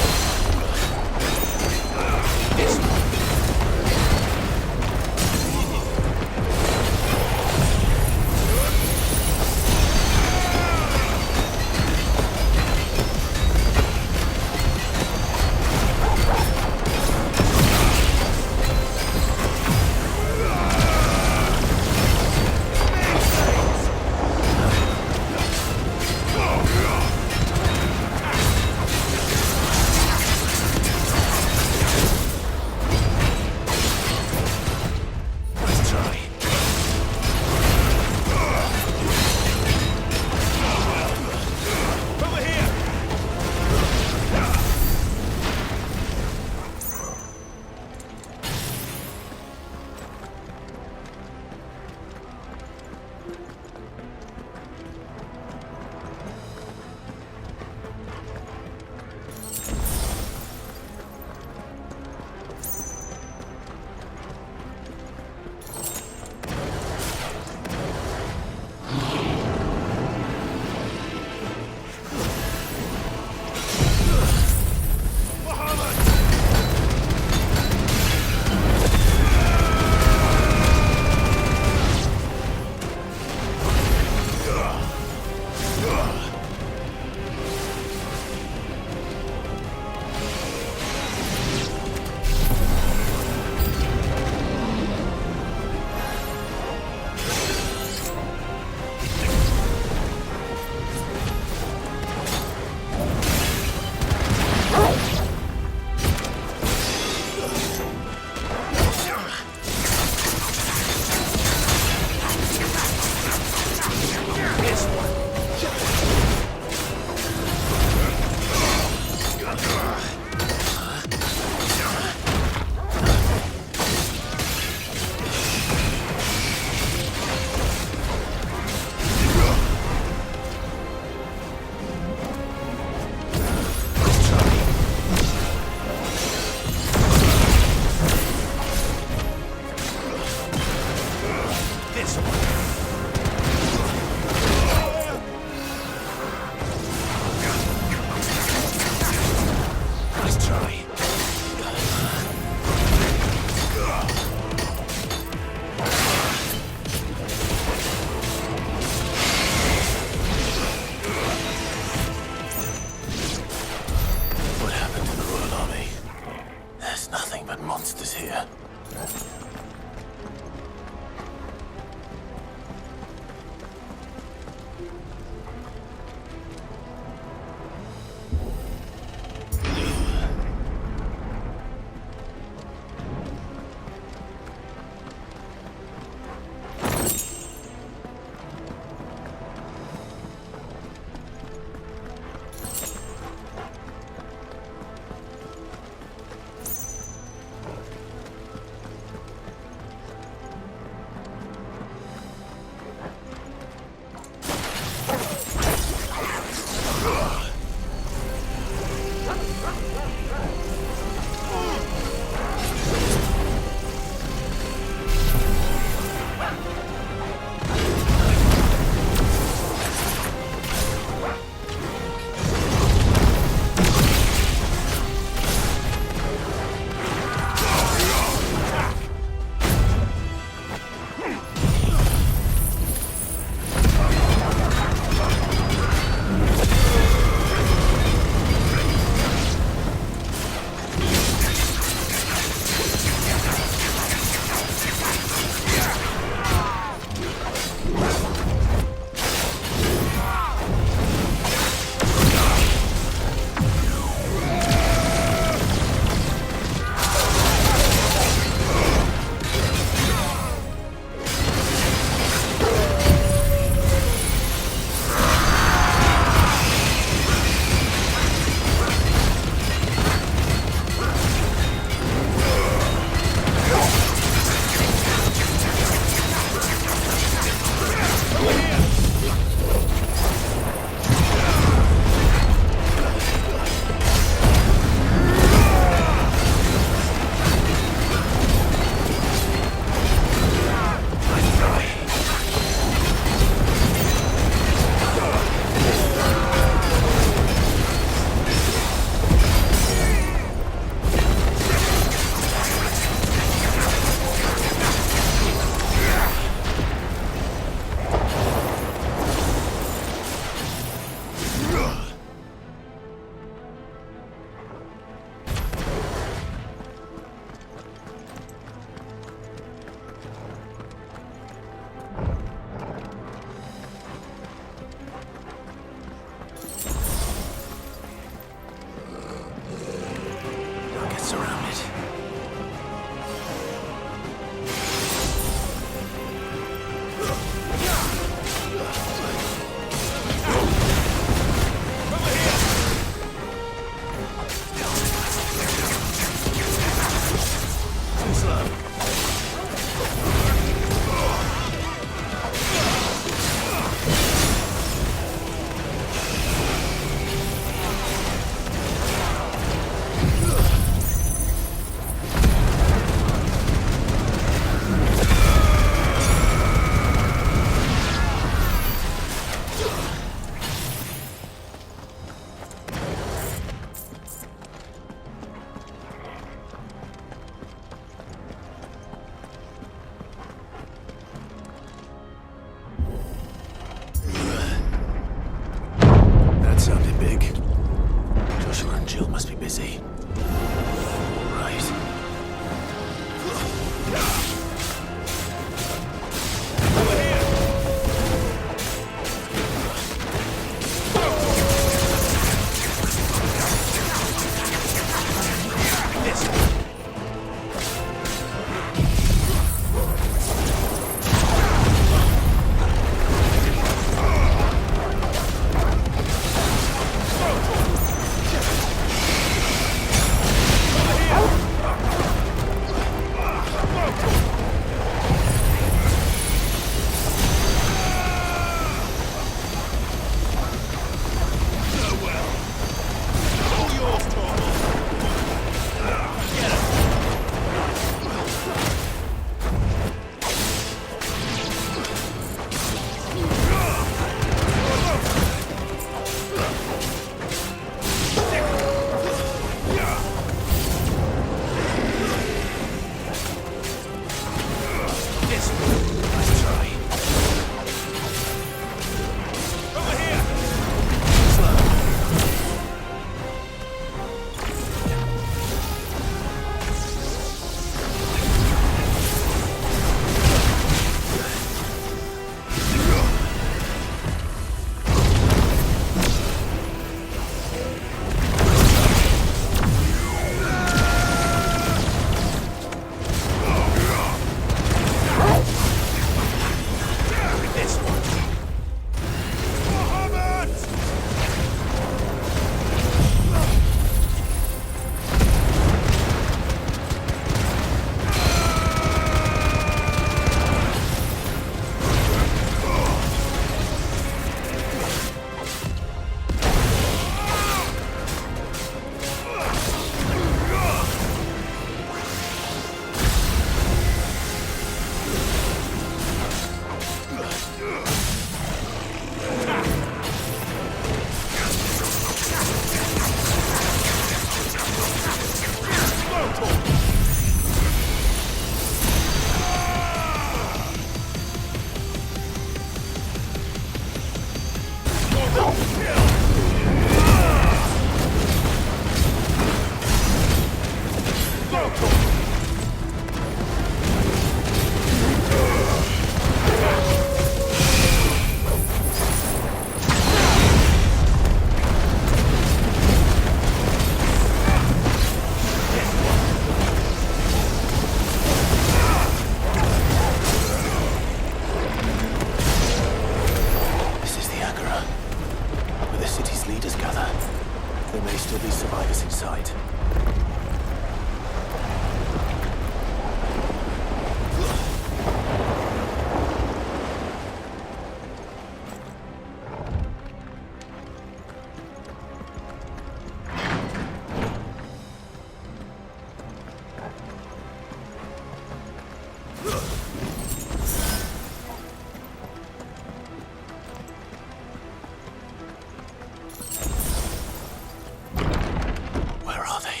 Where are they?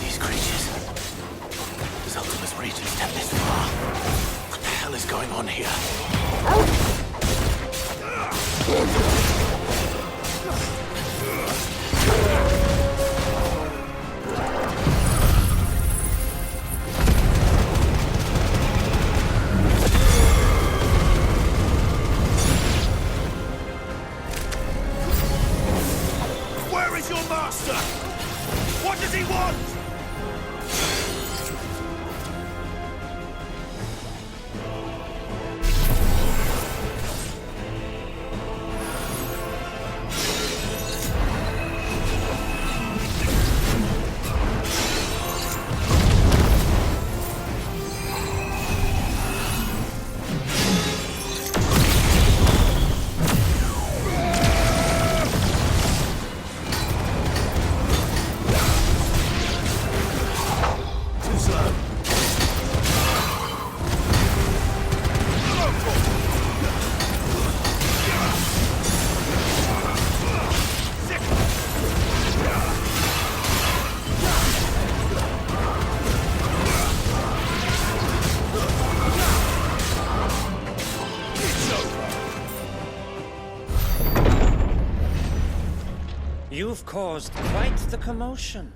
These creatures. Zolta's region stepped this far. What the hell is going on here? Where is your master? What does he want? You've caused quite the commotion.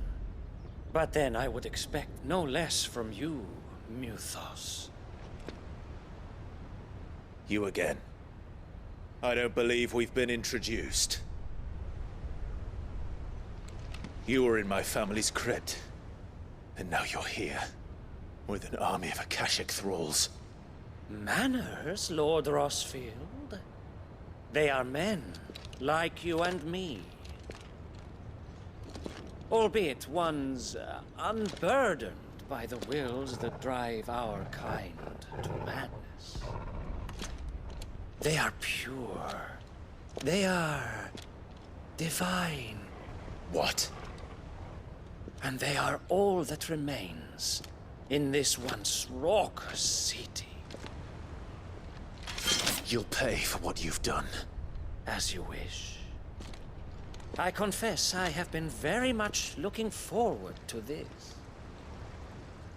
But then I would expect no less from you, Muthos. You again. I don't believe we've been introduced. You were in my family's crypt. And now you're here. With an army of Akashic thralls. Manners, Lord Rosfield? They are men, like you and me. Albeit ones unburdened by the wills that drive our kind to madness. They are pure. They are divine. What? And they are all that remains in this once raucous city. You'll pay for what you've done. As you wish. I confess I have been very much looking forward to this.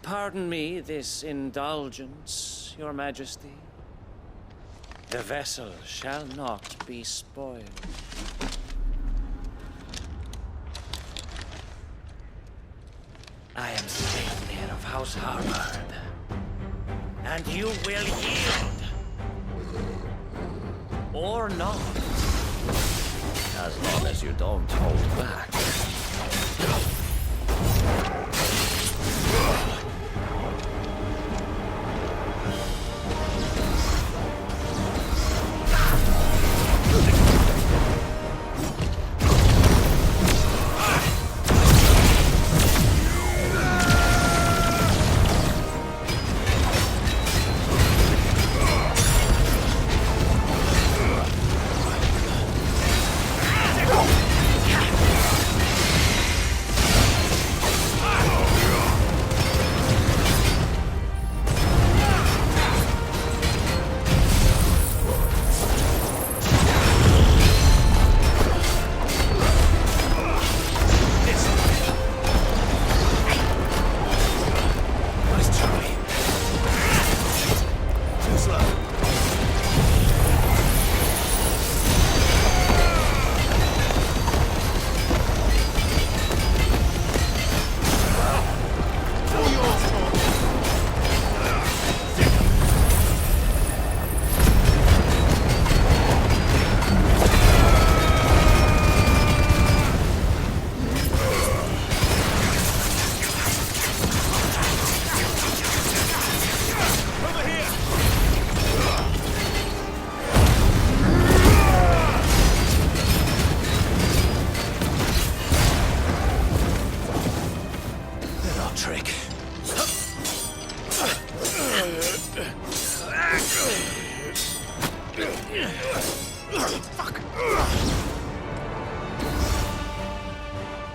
Pardon me this indulgence, Your Majesty. The vessel shall not be spoiled. I am Sleipnir of House Harvard, and you will yield. Or not. As long as you don't hold back.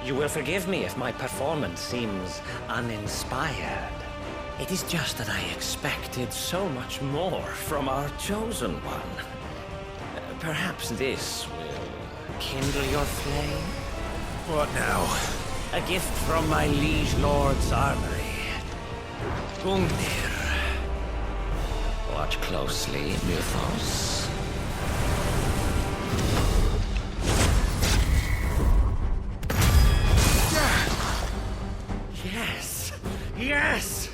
You will forgive me if my performance seems uninspired. It is just that I expected so much more from our chosen one. Perhaps this will kindle your flame? What now? A gift from my liege lord's armory. Gungnir. Watch closely, Mythos. Yes! Yes!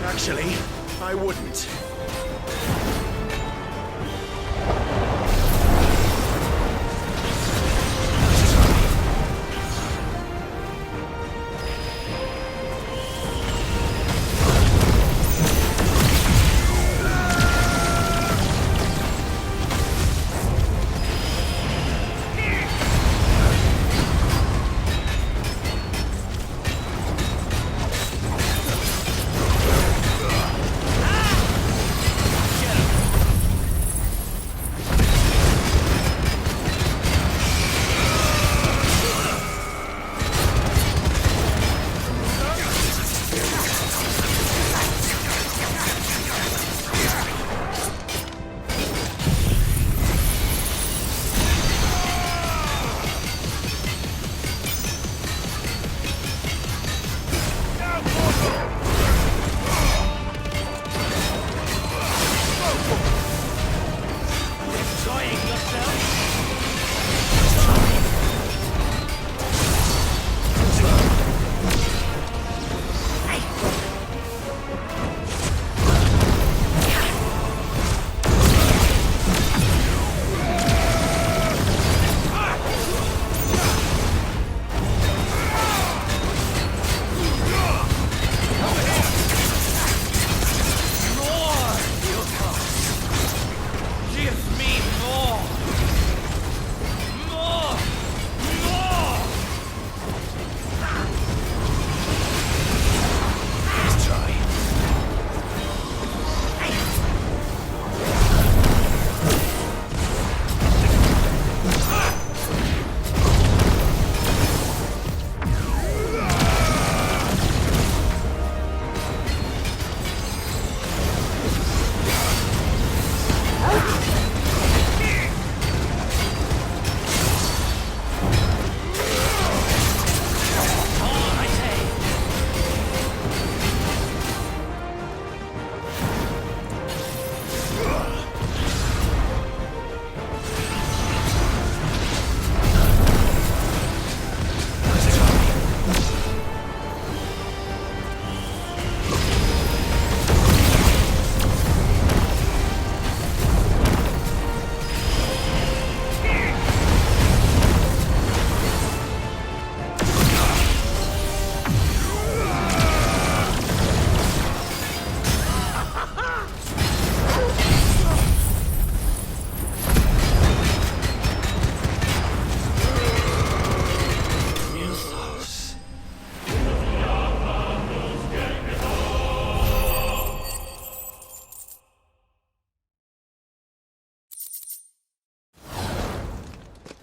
Actually, I wouldn't.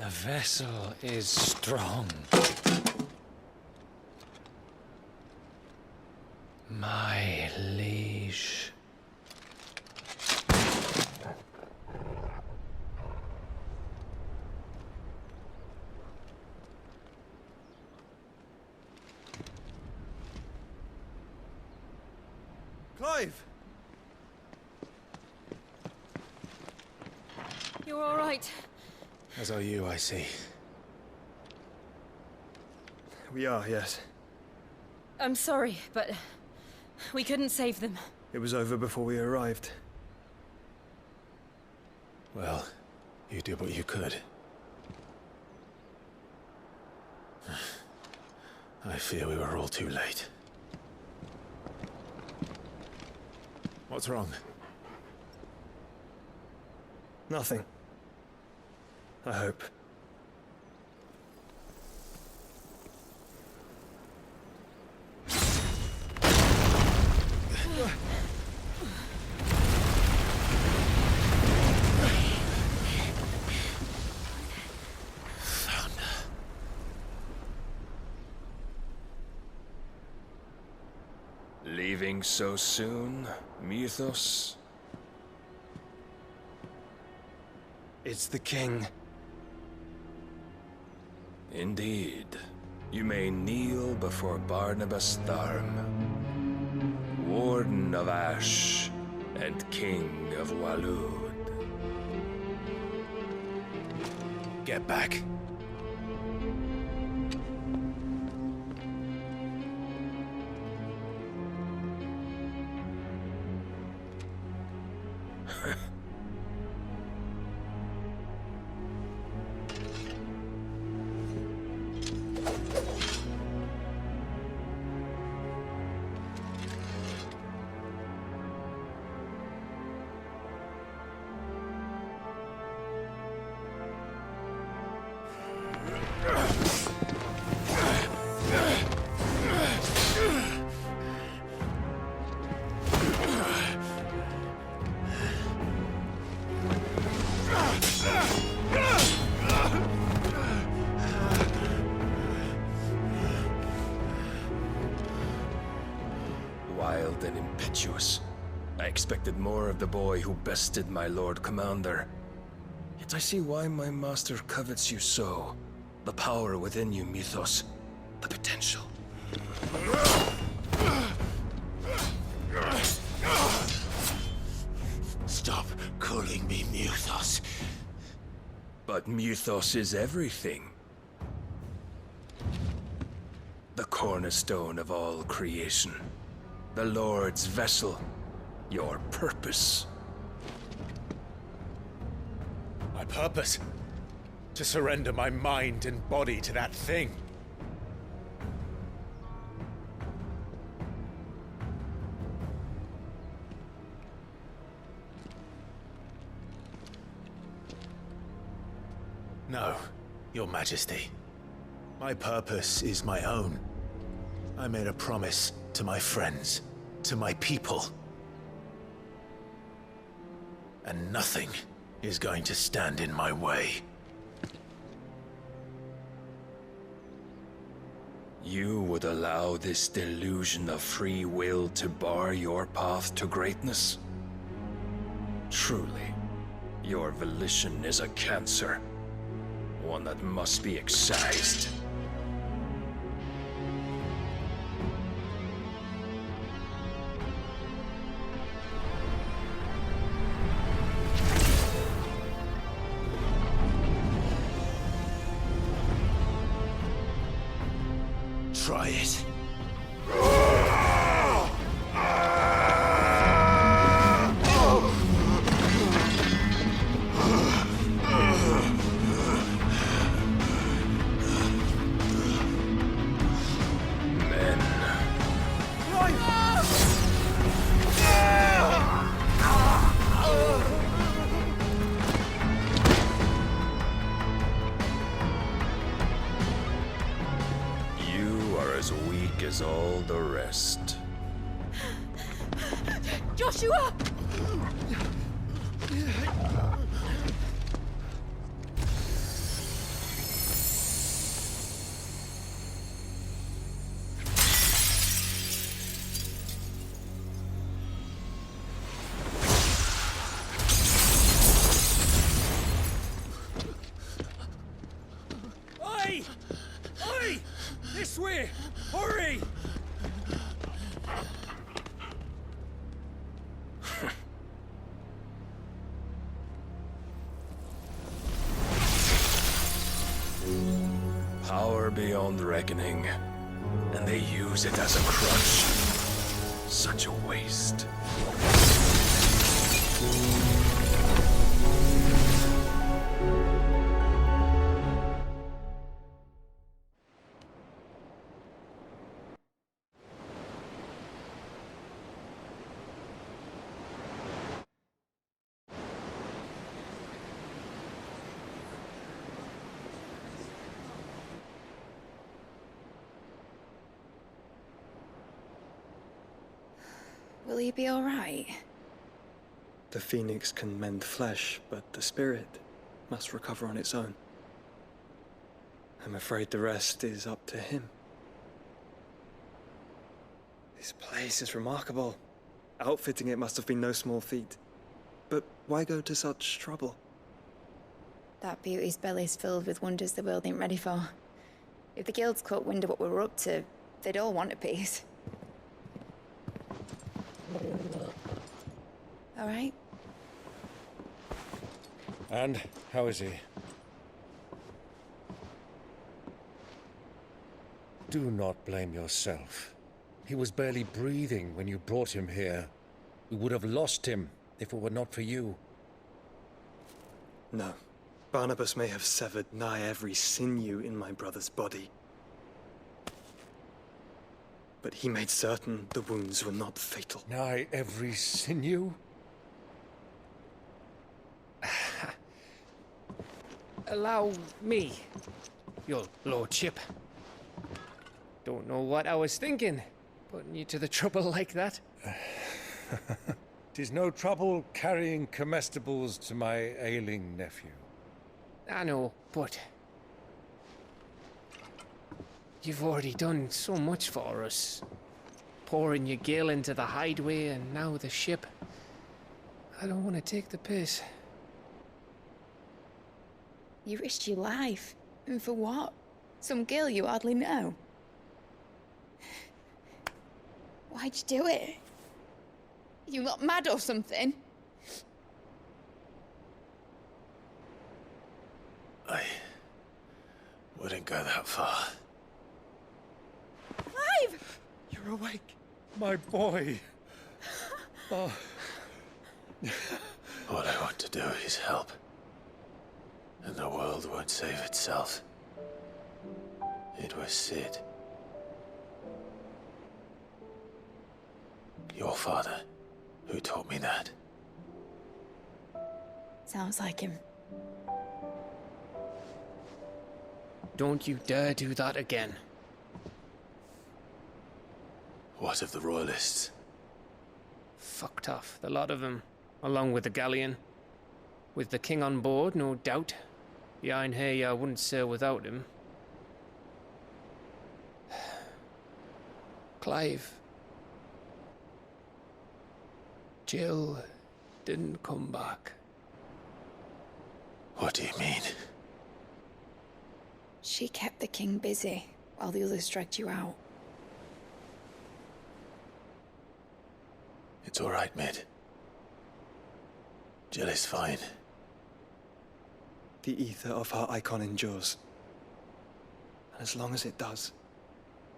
The vessel is strong. My liege. Clive! You're all right. As are you, I see. We are, yes. I'm sorry, but we couldn't save them. It was over before we arrived. Well, you did what you could. I fear we were all too late. What's wrong? Nothing. I hope. Leaving so soon, Mythos? It's the king. Indeed. You may kneel before Barnabas Tharm, Warden of Ash and King of Waloed. Get back. Wild and impetuous. I expected more of the boy who bested my Lord Commander. Yet I see why my master covets you so. The power within you, Mythos. The potential. Stop calling me Mythos. But Mythos is everything. The cornerstone of all creation. The Lord's vessel. Your purpose. My purpose? To surrender my mind and body to that thing. No, Your Majesty. My purpose is my own. I made a promise to my friends, to my people. And nothing is going to stand in my way. You would allow this delusion of free will to bar your path to greatness? Truly, your volition is a cancer. One that must be excised. Try it. As all the rest. Joshua! Oi! Oi! This way! Hurry! Power beyond reckoning. And they use it as a crutch. Such a waste. Will he be all right? The phoenix can mend flesh, but the spirit must recover on its own. I'm afraid the rest is up to him. This place is remarkable. Outfitting it must have been no small feat. But why go to such trouble? That beauty's belly's filled with wonders the world ain't ready for. If the guilds caught wind of what we were up to, they'd all want a piece. All right? And how is he? Do not blame yourself. He was barely breathing when you brought him here. We would have lost him if it were not for you. No. Barnabas may have severed nigh every sinew in my brother's body. But he made certain the wounds were not fatal. Nigh every sinew? Allow me, your lordship. Don't know what I was thinking, putting you to the trouble like that. 'Tis no trouble carrying comestibles to my ailing nephew. I know, but you've already done so much for us. Pouring your gale into the hideaway and now the ship. I don't want to take the piss. You risked your life. And for what? Some girl you hardly know. Why'd you do it? You not mad or something? I wouldn't go that far. Clive! You're awake, my boy. Oh. All I want to do is help. And the world won't save itself. It was Sid. Your father, who taught me that. Sounds like him. Don't you dare do that again. What of the royalists? Fucked off, the lot of them, along with the galleon. With the king on board, no doubt. The Iron Hair wouldn't sail without him. Clive. Jill didn't come back. What do you mean? She kept the king busy while the others dragged you out. It's all right, Mid. Jill is fine. The ether of her Eikon endures. And as long as it does,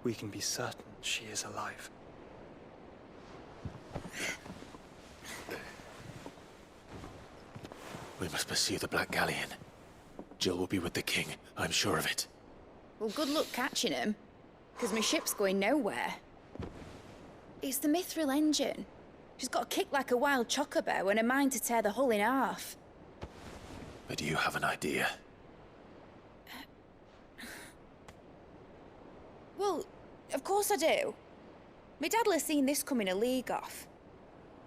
we can be certain she is alive. We must pursue the Black Galleon. Jill will be with the king, I'm sure of it. Well, good luck catching him, because my ship's going nowhere. It's the Mithril engine. She's got a kick like a wild chocobo and a mind to tear the hull in half. But do you have an idea? Well, of course I do. My dad'll have seen this coming a league off.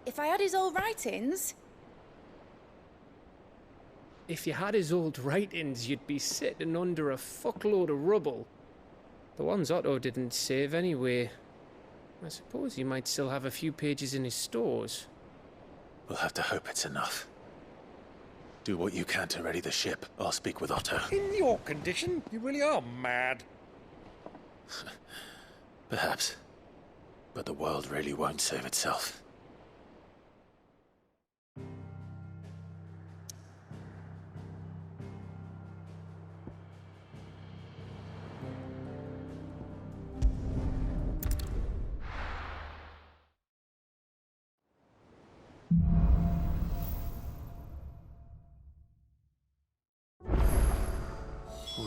If I had his old writings... If you had his old writings, you'd be sitting under a fuckload of rubble. The ones Otto didn't save anyway. I suppose he might still have a few pages in his stores. We'll have to hope it's enough. Do what you can to ready the ship. I'll speak with Otto. In your condition, you really are mad. Perhaps. But the world really won't save itself.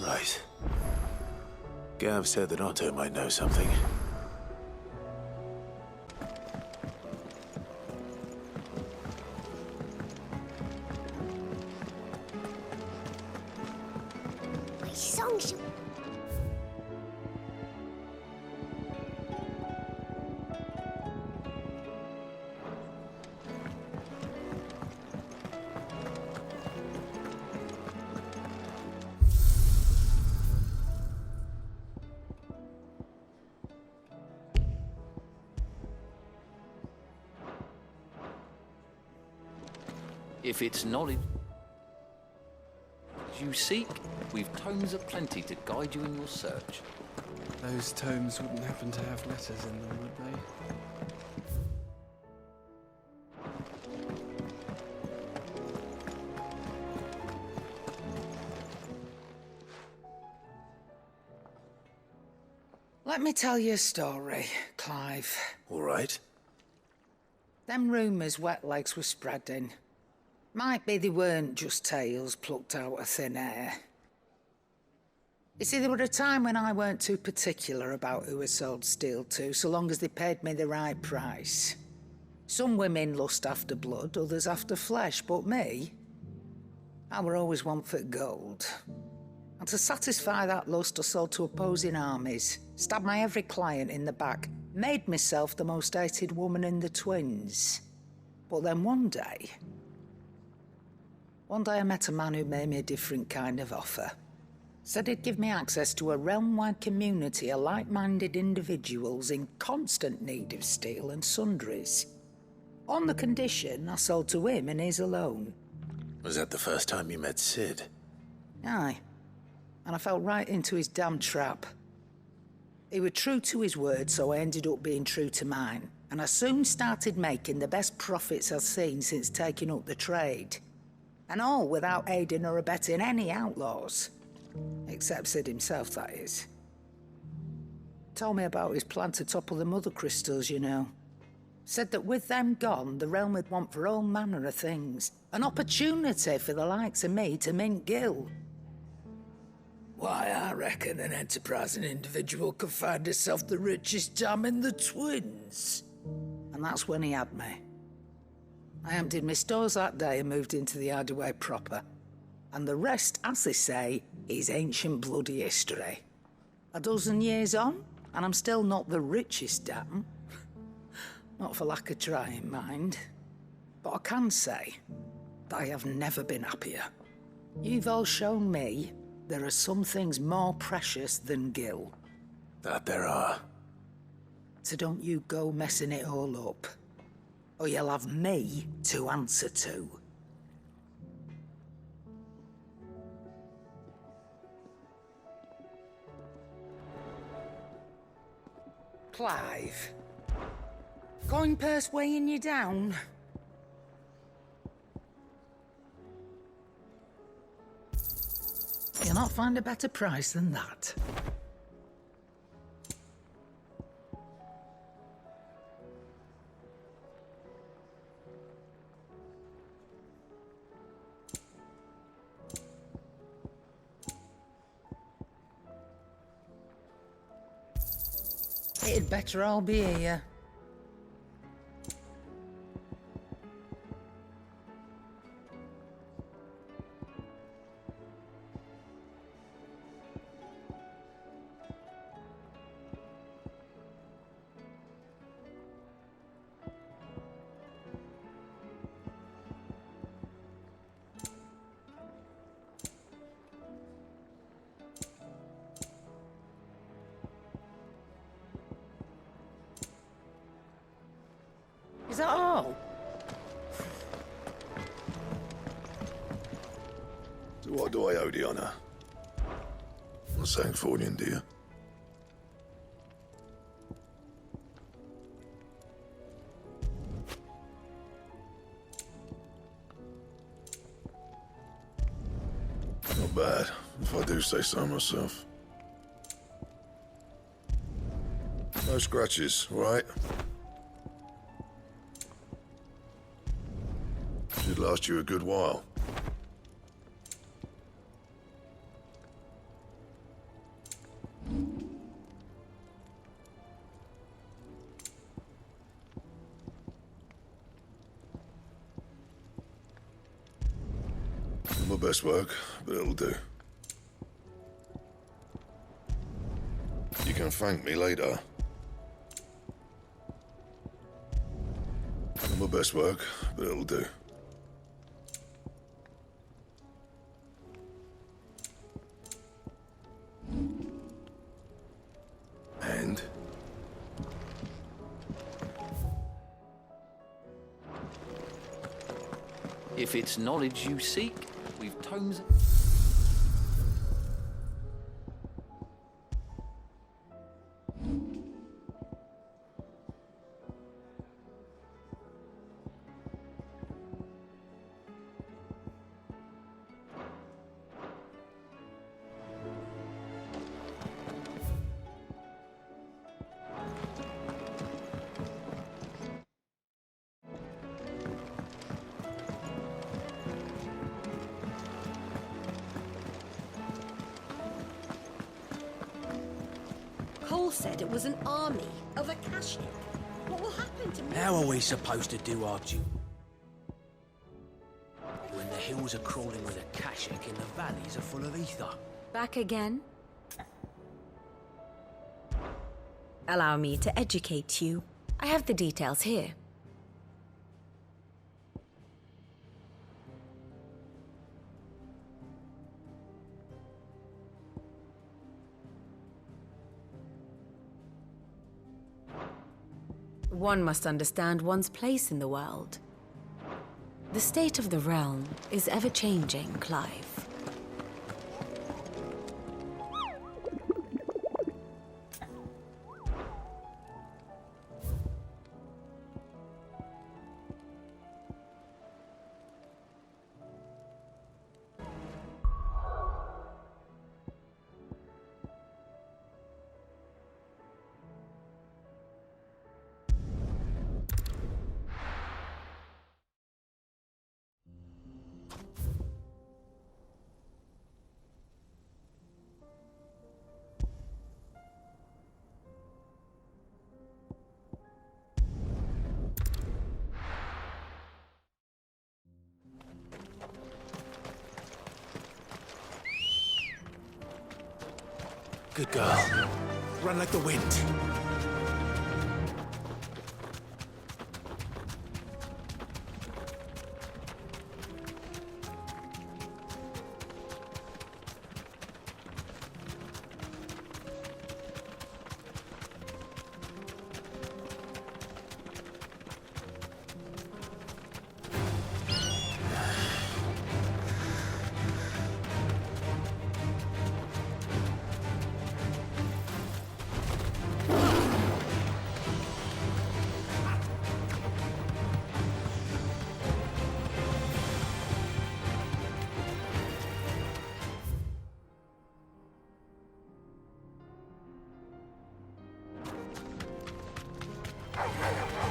right. Gav said that Otto might know something. My song should... If it's knowledge you seek, we've tomes aplenty to guide you in your search. Those tomes wouldn't happen to have letters in them, would they? Let me tell you a story, Clive. All right. Them rumours Wetlegs were spreading. Might be they weren't just tales plucked out of thin air. You see, there were a time when I weren't too particular about who I sold steel to, so long as they paid me the right price. Some women lust after blood, others after flesh, but me, I were always one for gold. And to satisfy that lust, I sold to opposing armies, stabbed my every client in the back, made myself the most hated woman in the twins. But then one day I met a man who made me a different kind of offer. Said he'd give me access to a realm-wide community of like-minded individuals in constant need of steel and sundries. On the condition I sold to him and his alone. Was that the first time you met Sid? Aye. And I fell right into his damn trap. He was true to his word, so I ended up being true to mine. And I soon started making the best profits I've seen since taking up the trade. And all without aiding or abetting any outlaws. Except Sid himself, that is. Told me about his plan to topple the mother crystals, you know. Said that with them gone, the realm would want for all manner of things. An opportunity for the likes of me to mint gil. Why, I reckon an enterprising individual could find himself the richest dam in the twins. And that's when he had me. I emptied my stores that day and moved into the Hideaway proper. And the rest, as they say, is ancient bloody history. A dozen years on, and I'm still not the richest dam. Not for lack of trying, mind. But I can say that I have never been happier. You've all shown me there are some things more precious than gil. That there are. So don't you go messing it all up. Or you'll have me to answer to. Clive. Coin purse weighing you down? You'll not find a better price than that. It'd better all be here. Is that all? So what do I owe the honour? Not saying Fornian, dear. Not bad, if I do say so myself. No scratches, right? Should last you a good while. Not my best work, but it'll do. You can thank me later. Not my best work, but it'll do. And? If it's knowledge you seek, we've tomes... Cole said it was an army of Akashic. What will happen to me? How are we supposed to do our duty when the hills are crawling with Akashic and the valleys are full of ether? Back again? Allow me to educate you. I have the details here. One must understand one's place in the world. The state of the realm is ever-changing, Clive. Good girl. Run like the wind.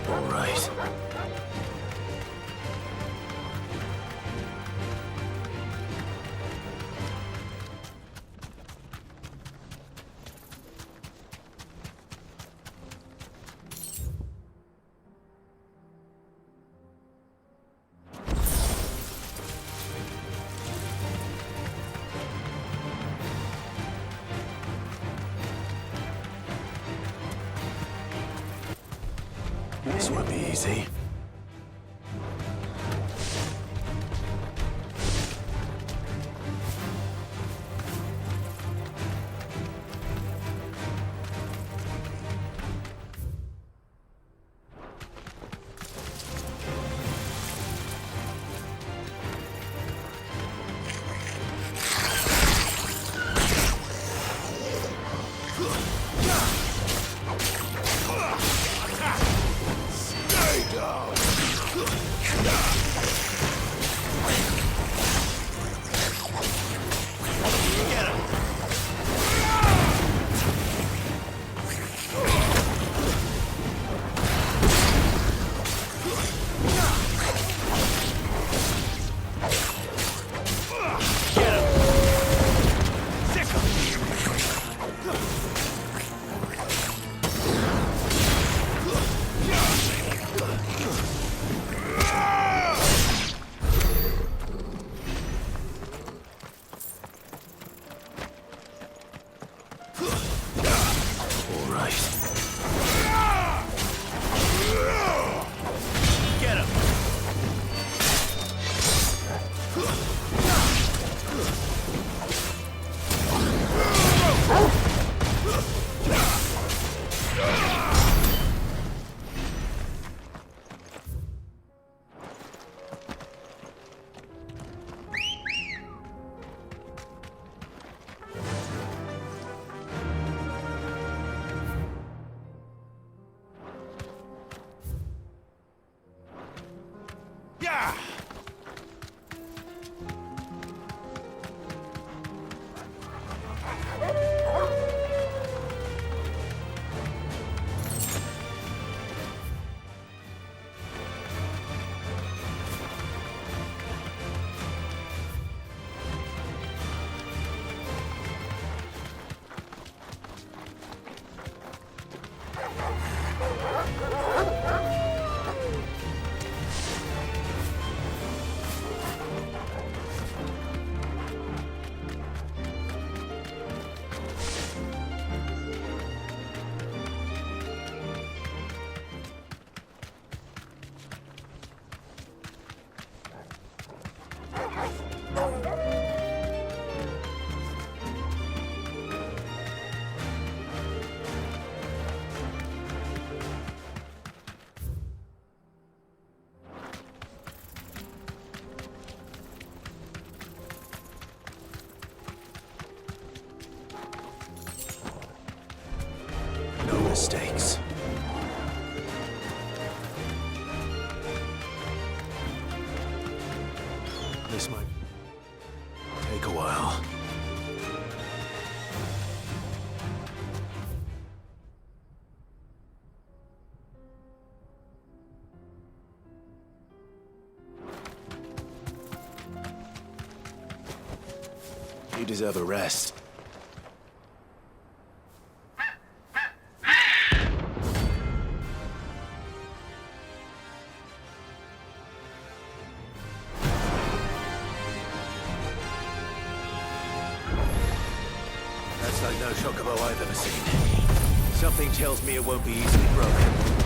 All right. This won't be easy. Stay down! All right. Get him! Mistakes. This might take a while. You deserve a rest. That's like no chocobo I've ever seen. Something tells me it won't be easily broken.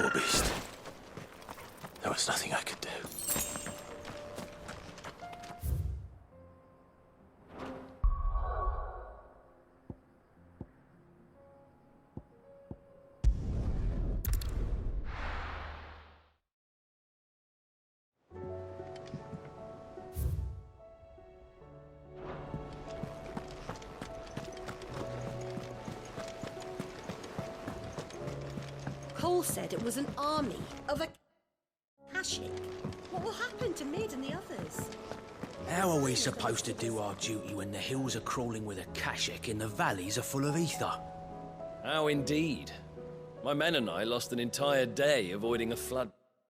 Poor beast. There was nothing I could do. Cole said it was an army of a Kashik. What will happen to Mid and the others? How are we supposed to do our duty when the hills are crawling with a Kashik and the valleys are full of ether? How indeed. My men and I lost an entire day avoiding a flood.